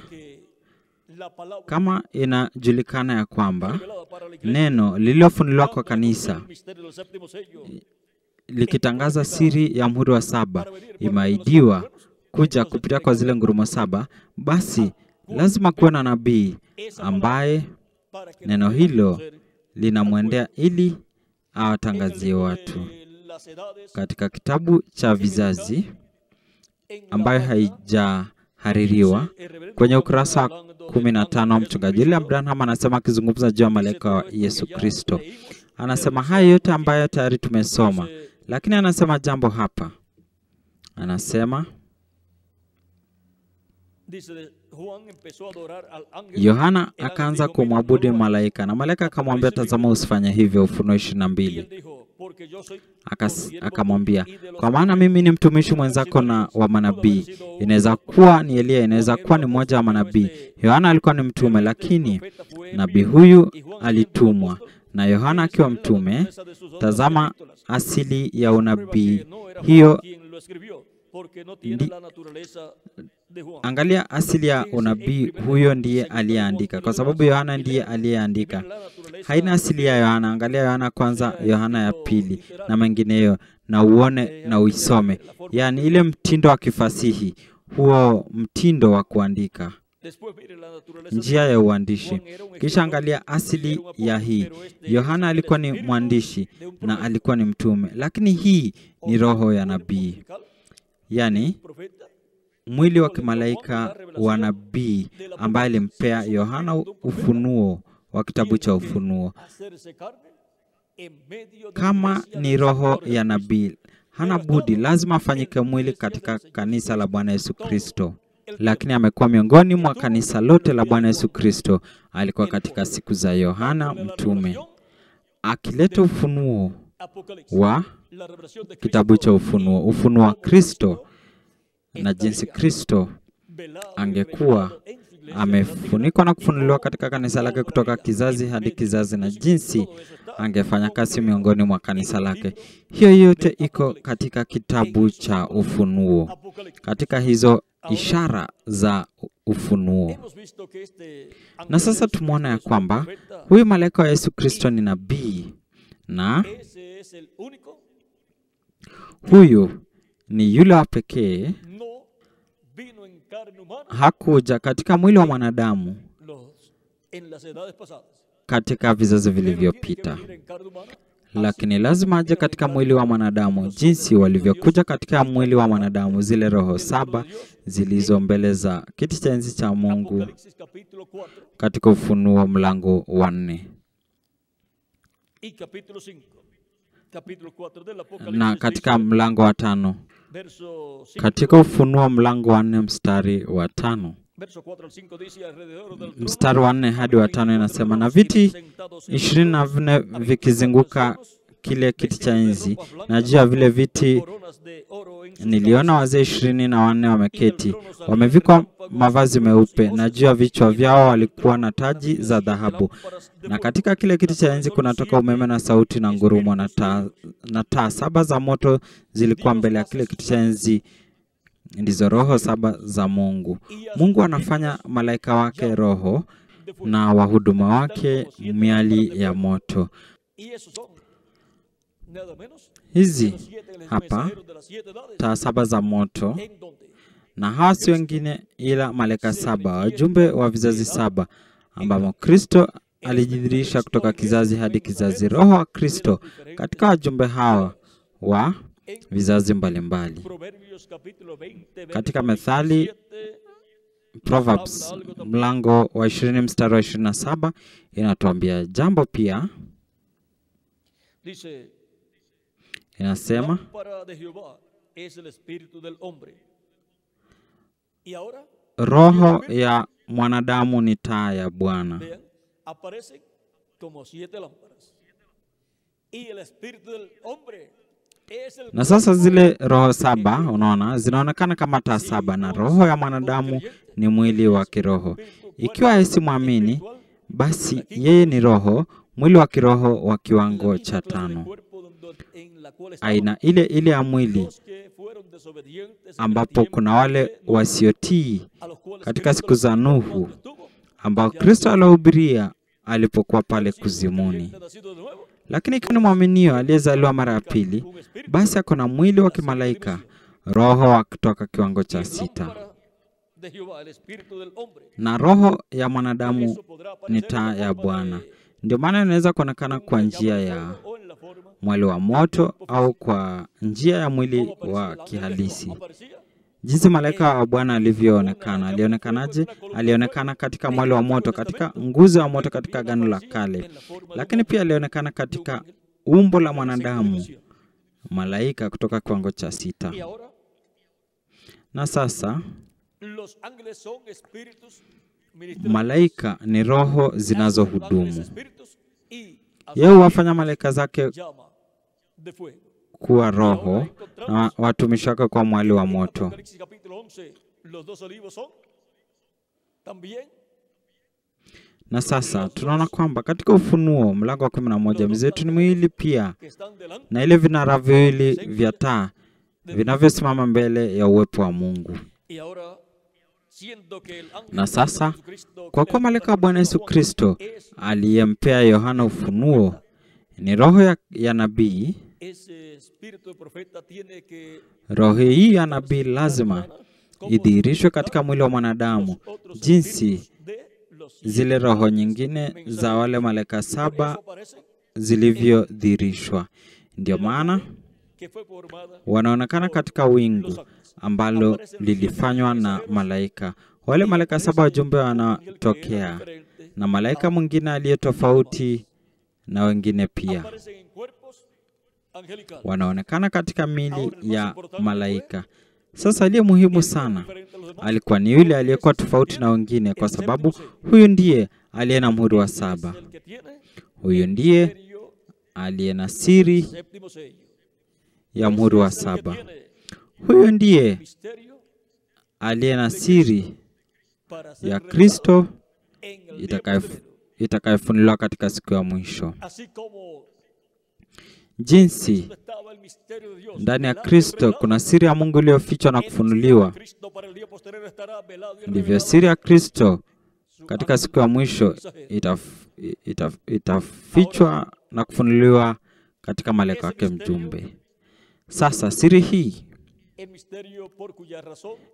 la palabra Kama inajulikana ya kwamba revelada para la iglesia, neno lililofunuliwa kwa kanisa el misterio del séptimo sello, likitangaza siri ya muhuri wa 7 imaidiwa kuja kupitia kwa zile ngurumo 7, basi lazima kuwe na nabii ambaye para que neno hilo linamwendea ili awatangazie watu. las edades, Katika kitabu cha vizazi ambayo haijahaririwa kwenye ukurasa wa 15, mchungaji William Branham anasema, akizungumza juu ya malaika wa Yesu Kristo, anasema haya yote ambayo tayari tumesoma, lakini anasema jambo hapa. Anasema dice Juan empezó a adorar al ángel. Yohana akaanza kumwabudu malaika na malaika akamwambia, tazama usifanye hivyo. Ufunuo Y 22. él dijo, porque yo soy Akamwambia, kwa maana mimi ni mtumishi mwenzako na wa manabii. Inaweza kuwa ni Elia, inaweza kuwa ni mmoja wa manabii. Yohana alikuwa ni mtume, lakini nabii huyu alitumwa. Na Yohana akiwa mtume, tazama asili ya unabii hiyo. Angalia asili ya unabii huyo, ndiye aliyeandika, kwa sababu Yohana ndiye aliyeandika. Haina asili ya Yohana. Angalia Yohana kwanza, Yohana ya pili na mengineyo, na uone na uisome. Yaani ile mtindo wa kifasihi, huo mtindo wa kuandika, njia ya uandishi. Kisha angalia asili ya hii. Yohana alikuwa ni mwandishi na alikuwa ni mtume, lakini hii ni roho ya nabii, yaani mwili wa kimalaika wa nabii ambaye alimpea Yohana ufunuo wa kitabu cha Ufunuo. Kama ni roho ya nabii, hana budi lazima afanyike mwili katika kanisa la Bwana Yesu Kristo. Lakini amekuwa miongoni mwa kanisa lote la Bwana Yesu Kristo. Alikuwa katika siku za Yohana mtume, akileta ufunuo wa kitabu cha Ufunuo, ufunuo wa Kristo na jinsi Kristo angekuwa amefunikwa na kufunuliwa katika kanisa lake kutoka kizazi hadi kizazi, na jinsi angefanya kazi miongoni mwa kanisa lake. Hiyo yote iko katika kitabu cha Ufunuo, katika hizo ishara za ufunuo. Na sasa tumeona ya kwamba huyu malaika wa Yesu Kristo ni nabii, na huyu ni yule wa pekee, hakuja katika mwili wa mwanadamu katika vizazi vilivyopita, lakini lazima aje katika mwili wa mwanadamu, jinsi walivyokuja katika mwili wa mwanadamu zile roho 7 zilizo mbele za kiti cha enzi cha Mungu katika Ufunuo mlango wa 4. Na katika mlango wa 5, katika Ufunuo mlango wa 4 mstari wa 5, mstari wa 4 hadi wa 5 inasema, na viti 24 vikizunguka kile kiti cha enzi, na juu ya vile viti niliona wazee 24 wameketi, wamevikwa mavazi meupe, na juu ya vichwa vyao walikuwa na taji za dhahabu. Na katika kile kiti cha enzi kunatoka umeme na sauti na ngurumo, na taa 7 za moto zilikuwa mbele ya kile kiti cha enzi. Ndizo roho 7 za Mungu. Mungu anafanya malaika wake roho na wahuduma wake miali ya moto. Hizi hapa taa 7 za moto, na hawa si wengine ila malaika 7, wajumbe wa vizazi 7, ambamo Kristo alijidhihirisha kutoka kizazi hadi kizazi. Roho wa Kristo katika wajumbe hawa wa vizazi mbalimbali. Katika Methali, Proverbs mlango wa 20 mstari wa 27 inatuambia jambo pia. Inasema, roho ya mwanadamu ni taa ya Bwana. Na sasa zile roho 7, unaona, zinaonekana kama taa 7, na roho ya mwanadamu ni mwili wa kiroho. Ikiwa yesi muamini, basi yeye ni roho, mwili wa kiroho wa kiwango cha 5. Aina ile ile ya mwili ambapo kuna wale wasiotii katika siku za Nuhu, ambao Kristo alihubiria alipokuwa pale kuzimuni. Lakini ikiwa ni mwaminio aliyezaliwa mara ya pili, basi ako na mwili wa kimalaika, roho wa kutoka kiwango cha 6. Na roho ya mwanadamu ni taa ya Bwana. Ndio maana inaweza kuonekana kwa njia ya mwali wa moto au kwa njia ya mwili wa kihalisi. Jinsi malaika wa Bwana alivyoonekana. Alionekanaje? Alionekana katika mwali wa moto, katika nguzo ya moto katika Agano la Kale. Lakini pia alionekana katika umbo la mwanadamu, malaika kutoka kiwango cha 6. Na sasa malaika ni roho zinazohudumu. Yeye huwafanya malaika zake kuwa roho na watumishi wake kwa mwali wa moto. Na sasa tunaona kwamba katika Ufunuo mlango wa 11 mizeituni miwili pia na ile vinara viwili vya taa vinavyosimama mbele ya uwepo wa Mungu. Na sasa kwa kuwa malaika wa Bwana Yesu Kristo aliyempea Yohana ufunuo ni roho ya nabii, roho hii ya nabii lazima idhihirishwe katika mwili wa mwanadamu, jinsi zile roho nyingine za wale malaika 7 zilivyodhihirishwa. Ndio maana wanaonekana katika wingu ambalo lilifanywa na malaika. Wale malaika 7 wajumbe wanatokea na malaika mwingine aliye tofauti na wengine pia. Wanaonekana katika mili ya malaika. Sasa aliye muhimu sana alikuwa ni yule aliyekuwa tofauti na wengine, kwa sababu huyu ndiye aliye na muhuri wa 7. Huyu ndiye aliye na siri ya muhuri wa 7. Huyu ndiye aliye na siri ya Kristo itakayofunuliwa katika siku ya mwisho. Jinsi ndani ya Kristo kuna siri ya Mungu iliyofichwa na kufunuliwa, ndivyo siri ya Kristo katika siku ya mwisho itafichwa na kufunuliwa katika malaika wake mjumbe. Sasa siri hii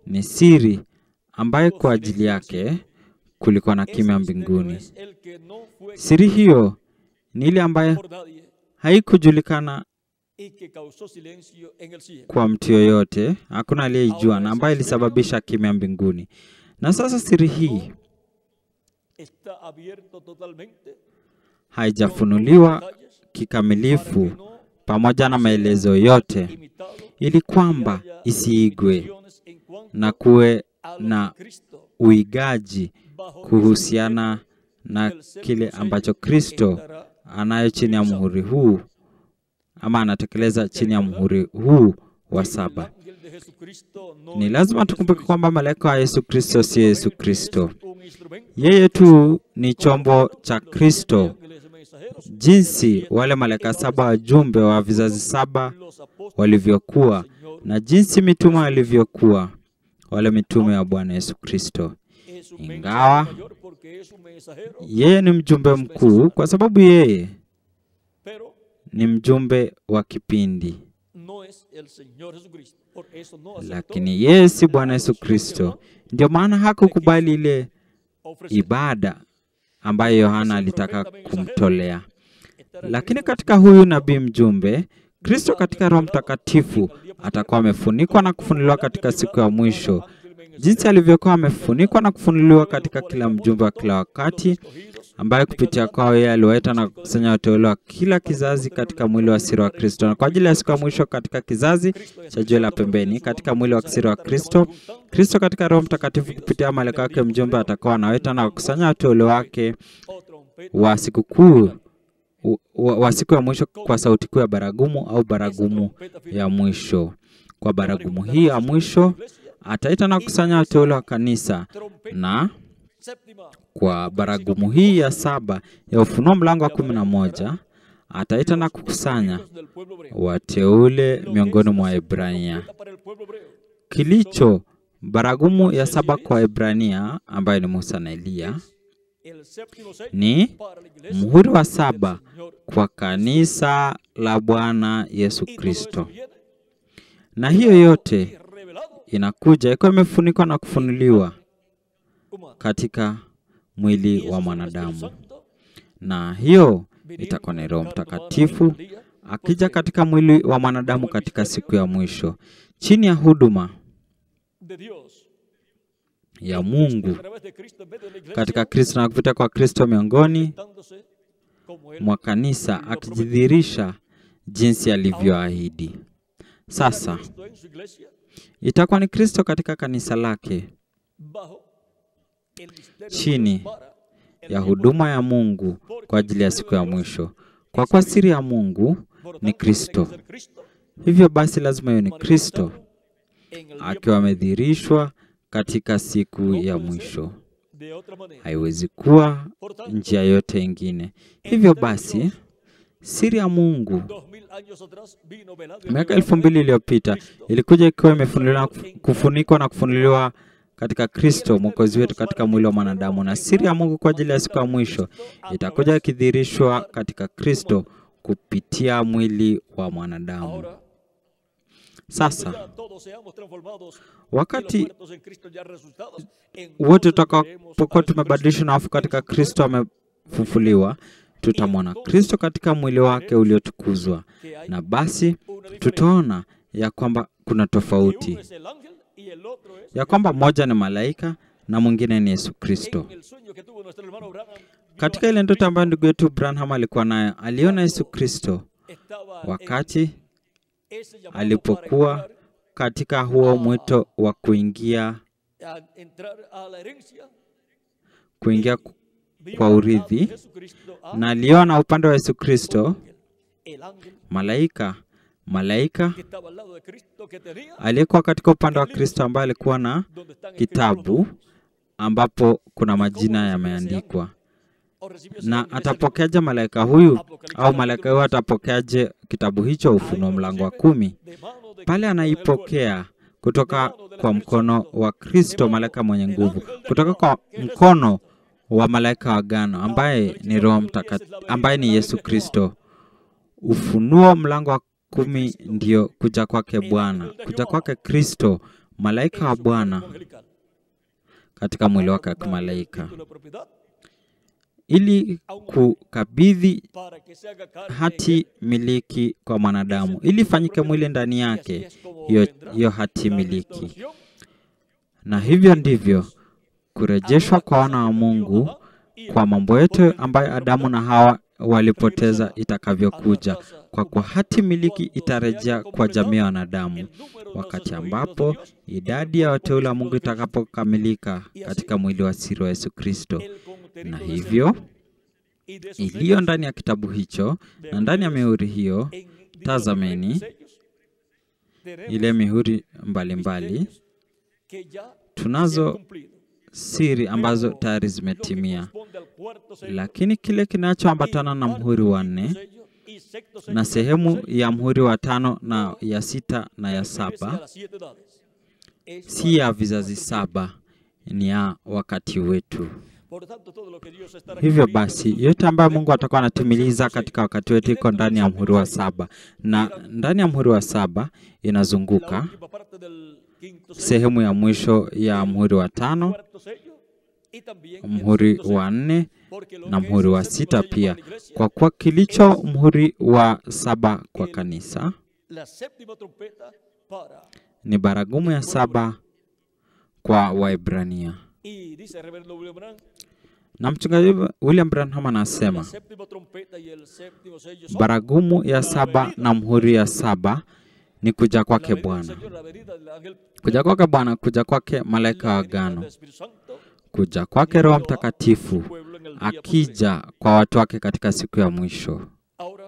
ni siri ambayo kwa ajili yake kulikuwa na kimya mbinguni. Siri hiyo ni ile ambayo haikujulikana kwa mtu yoyote, hakuna aliyeijua, na ambayo ilisababisha kimya mbinguni. Na sasa siri hii haijafunuliwa kikamilifu pamoja na maelezo yote, ili kwamba isiigwe na kuwe na uigaji kuhusiana na kile ambacho Kristo anayo chini ya muhuri huu, ama anatekeleza chini ya muhuri huu wa 7. Ni lazima tukumbuke kwamba malaika wa Yesu Kristo si Yesu Kristo. Yeye tu ni chombo cha Kristo. Jinsi wale malaika 7 wajumbe wa vizazi 7 walivyokuwa, na jinsi mitume walivyokuwa, wale mitume wa Bwana Yesu Kristo. Ingawa yeye ni mjumbe mkuu, kwa sababu yeye ni mjumbe wa kipindi, lakini yeye si Bwana Yesu Kristo. Ndio maana hakukubali ile ibada ambayo Yohana alitaka kumtolea. Lakini katika huyu nabii mjumbe, Kristo katika Roho Mtakatifu atakuwa amefunikwa na kufunuliwa katika siku ya mwisho, jinsi alivyokuwa amefunikwa na kufunuliwa katika kila mjumbe wa kila wakati, ambaye kupitia kwao yeye aliwaita na kukusanya wateule wa kila kizazi katika mwili wa siri wa Kristo. Na kwa ajili ya siku ya mwisho katika kizazi cha jiwe la pembeni, katika mwili wa siri wa Kristo, Kristo katika Roho Mtakatifu kupitia malaika wake mjumbe atakuwa anawaita na kukusanya wateule wake wa sikukuu wa siku ya mwisho kwa sauti kuu ya baragumu au baragumu ya mwisho. Kwa baragumu hii ya mwisho ataita na kukusanya wateule wa kanisa, na kwa baragumu hii ya 7 ya Ufunuo mlango wa 11 ataita na kukusanya wateule miongoni mwa Waebrania. Kilicho baragumu ya 7 kwa Waebrania, ambayo ni Musa na Elia, el séptimo sello ni para la iglesia muhuri wa del 7 Señor. kwa kanisa la Bwana Yesu Y todo Kristo. esto viene Na hiyo yote y revelado inakuja iko imefunikwa na kufunuliwa humano. katika Y mwili eso wa es el mwanadamu, Espíritu Santo na hiyo viniendo itakuwa ni en Roho carne humana Mtakatifu en el día akija postrero katika mwili wa mwanadamu katika siku ya mwisho, chini ya huduma de Dios ya en Cristo, Mungu a través de Cristo, en vez de la iglesia, katika Kristo na kupita kwa Kristo miongoni manifestándose como Él mwa kanisa, lo prometió. akijidhihirisha jinsi alivyoahidi. Será Sasa Cristo en su iglesia itakuwa ni Kristo katika kanisa lake bajo el misterio de chini Dios para el ya tiempo huduma ya Mungu kwa ajili ya siku ya mwisho, kwa kuwa siri ya Mungu Por lo ni tanto, tiene Kristo. que ser Cristo Hivyo basi lazima iwe ni Kristo manifestado en el tiempo akiwa amedhihirishwa katika siku ya mwisho. de otra manera. Haiwezi kuwa njia yote ingine. Hivyo basi siri ya Mungu 2000 años atrás vino velado y miaka revelado 2000 iliyopita ilikuja ikiwa imefunuliwa, kufunikwa na kufunuliwa katika Kristo Mwokozi wetu katika mwili wa mwanadamu, na siri ya Mungu kwa ajili ya siku ya mwisho itakuja ikidhihirishwa katika Kristo kupitia mwili wa mwanadamu. Ahora, Sasa ya todos seamos transformados y los wakati muertos en Cristo ya resucitados, wote entonces tutakapokuwa veremos a tumebadilishwa na wafu katika Kristo amefufuliwa, tutamwona Kristo katika mwili wake uliotukuzwa, que hay na basi una diferencia. tutaona ya kwamba kuna Que tofauti, uno es el ángel y el otro es ya kwamba mmoja ni malaika na mwingine ni Yesu Kristo. en el sueño que tuvo nuestro hermano Branham. vio Katika a ile ndoto Cristo, ambayo ndugu yetu Branham alikuwa nayo, aliona Yesu Kristo estaba wakati en ese llamado para alipokuwa entrar katika huo mwito wa kuingia a entrar a la herencia. kuingia Vio kwa al lado urithi, de Jesucristo a na aliona upande wa Yesu Kristo el ángel malaika que estaba al lado de Cristo, que tenía aliyekuwa katika upande wa Kristo ambaye alikuwa na donde están escritos los kitabu nombres. ambapo kuna majina yameandikwa. O recibió ese Na ángel ese atapokeaje malaika huyu, au malaika huyu atapokeaje kitabu hicho? Ufunuo mlango wa 10. de mano de Pale anaipokea kutoka kwa mkono wa Kristo, malaika mwenye nguvu, kutoka kwa mkono wa malaika wa agano ambaye ni Roho Mtakatifu, ambaye ni Yesu Kristo. Ufunuo mlango wa 10 ndio kuja kwake Bwana, kuja kwake Kristo, malaika wa Bwana angelical. katika mwili wake wa kimalaika, Título de propiedad ili kukabidhi para que se haga carne hati miliki kwa mwanadamu, ili ifanyike mwili ndani yake hiyo hati la miliki. restauración Na hivyo ndivyo kurejeshwa kwa wana wa Mungu kwa mambo yote ambayo Adamu na Hawa walipoteza itakavyokuja, kwa kuwa hati miliki itarejea kwa jamii ya wanadamu wakati ambapo idadi ya wateule wa Mungu itakapokamilika katika mwili wa siri wa Yesu Kristo. el contenido Na de ese hivyo libro y de esos iliyo sellos ndani ya kitabu hicho na ndani ya mihuri hiyo, en dichos tazameni diferentes sellos, tenemos ile mihuri mbalimbali, misterios que ya se han tunazo cumplido. siri ambazo Pero tayari lo que zimetimia, corresponde al cuarto sello lakini kile kinachoambatana na mhuri wa 4 sello y sexto sello na y sehemu séptimo sello ya mhuri wa 5 na ya 6 na ya pertenece a 7 las 7 edades. Es si ya para vizazi nuestro tiempo. 7, ni ya wakati wetu. Por lo tanto, todo lo que Dios estará Hivyo cumpliendo basi en sus yote ambayo Mungu tiempos atakuwa anatimiliza del katika wakati wetu iko ndani ya mhuri wa 7, na ndani ya mhuri wa 7 la inazunguka última parte del quinto sello, sehemu ya mwisho ya mhuri wa 5, cuarto sello y también el mhuri sexto sello. wa 4 Porque lo na que es mhuri el wa séptimo 6 sello pia, para la iglesia, kwa kuwa kilicho mhuri wa 7 kwa kanisa la séptima trompeta para. ni baragumu ya 7 kwa Waebrania. Y dice el reverendo William Branham, Na mchungaji William Branham la anasema séptima trompeta y el séptimo sello son baragumu ya 7 na mhuri ya 7 ni kuja la kwake venida del Bwana, Señor, la venida del ángel, kuja kwake Bwana, kuja kwake malaika wa la venida agano, del Espíritu Santo, kuja kwake Roho Mtakatifu pueblo en el día postrero. akija kwa watu wake katika siku ya mwisho. Ahora,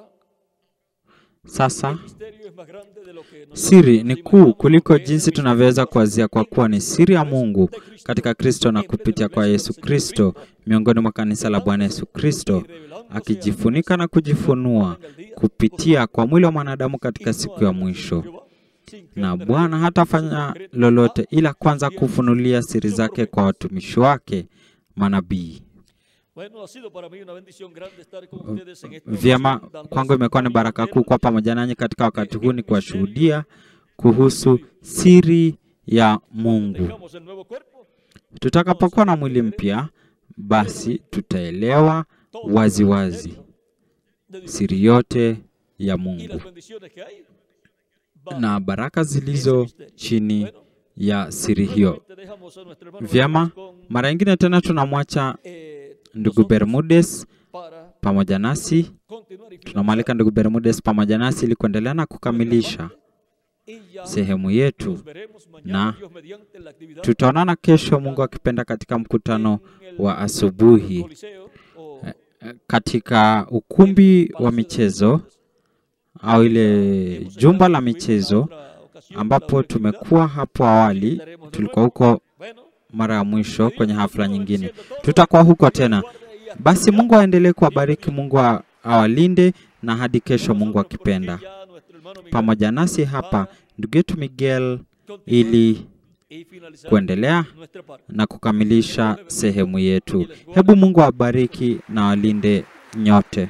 Sasa el misterio es más grande de lo que nosotros siri ni kuu imaginamos, kuliko porque es jinsi el tunavyoweza misterio kuwazia, kwa kuwa ni siri ya Mungu de Cristo, katika Kristo na en medio de kupitia la kwa iglesia Yesu del Señor Kristo Cristo, miongoni mwa kanisa la Bwana Yesu Kristo, y revelándose akijifunika na kujifunua kupitia kwa mwili wa mwanadamu katika siku ya mwisho. Na Bwana hatafanya lolote ila kwanza kufunulia siri zake kwa watumishi wake manabii. Bueno, ha sido para mí una bendición grande estar con ustedes en esta Vyema, ocasión, dando kwangu imekuwa ni baraka kuu kwa pamoja nanyi katika wakati huu ni kuwashuhudia kuhusu siri ya Mungu. Dejamos el nuevo cuerpo. Tutakapokuwa na mwili mpya, basi tutaelewa waziwazi siri yote ya Y Mungu las bendiciones que hay. Bajo na baraka zilizo chini ya siri hiyo. nuevamente dejamos a nuestro hermano Vyema, con, mara nyingine tena tunamwacha ndugu Bermudez para pamoja nasi. continuar y Tunamwalika ndugu Bermudez pamoja nasi ili kuendelea na kukamilisha y ya sehemu yetu, nos veremos mañana, na Dios mediante, en la actividad tutaonana kesho Mungu akipenda katika mkutano wa asubuhi Coliseo o katika ukumbi wa michezo au ile jumba la michezo ambapo tumekuwa hapo awali. Tulikuwa huko bueno, mara ya mwisho kwenye hafla nyingine, tutakuwa huko tena. Basi Mungu aendelee kuwabariki, Mungu awalinde, na hadi kesho Mungu akipenda. ya nuestro hermano Miguel Pamoja nasi hapa ndugu yetu Miguel ili y finalizar kuendelea nuestra parte. na kukamilisha sehemu yetu. Hebu Mungu awabariki na walinde nyote.